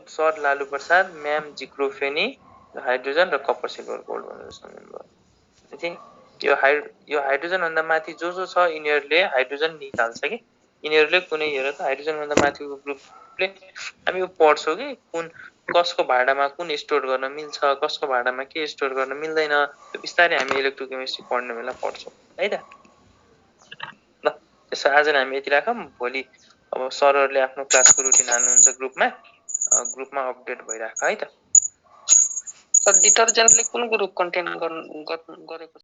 सर लालु प्रसाद, म्याम जिक्रोफेनी, हाइड्रोजन र कपर सिल्भर गोल्ड भनेर सम्झिनु पर्यो। यो हाइड्रोजन भन्दा माथि जो छ यिनीहरूले हाइड्रोजन निकाल्छ कि यिनीहरूले कुनै हेर त हाइड्रोजन भन्दा माथिको ग्रुपले हामी यो पढ्छौँ कि कुन कसको भाडामा कुन स्टोर गर्न मिल्छ, कसको भाडामा के स्टोर गर्न मिल्दैन। त्यो बिस्तारै हामी इलेक्ट्रोकेमिस्ट्री पढ्ने बेला पढ्छौँ है त। ल त्यसो आजलाई हामी यति राखौँ। भोलि अब सरहरूले आफ्नो क्लासको रुटिन हाल्नुहुन्छ ग्रुपमा अपडेट भइराख है त। सर डिटर्जेन्टले कुन ग्रुप कन्टेन गरेको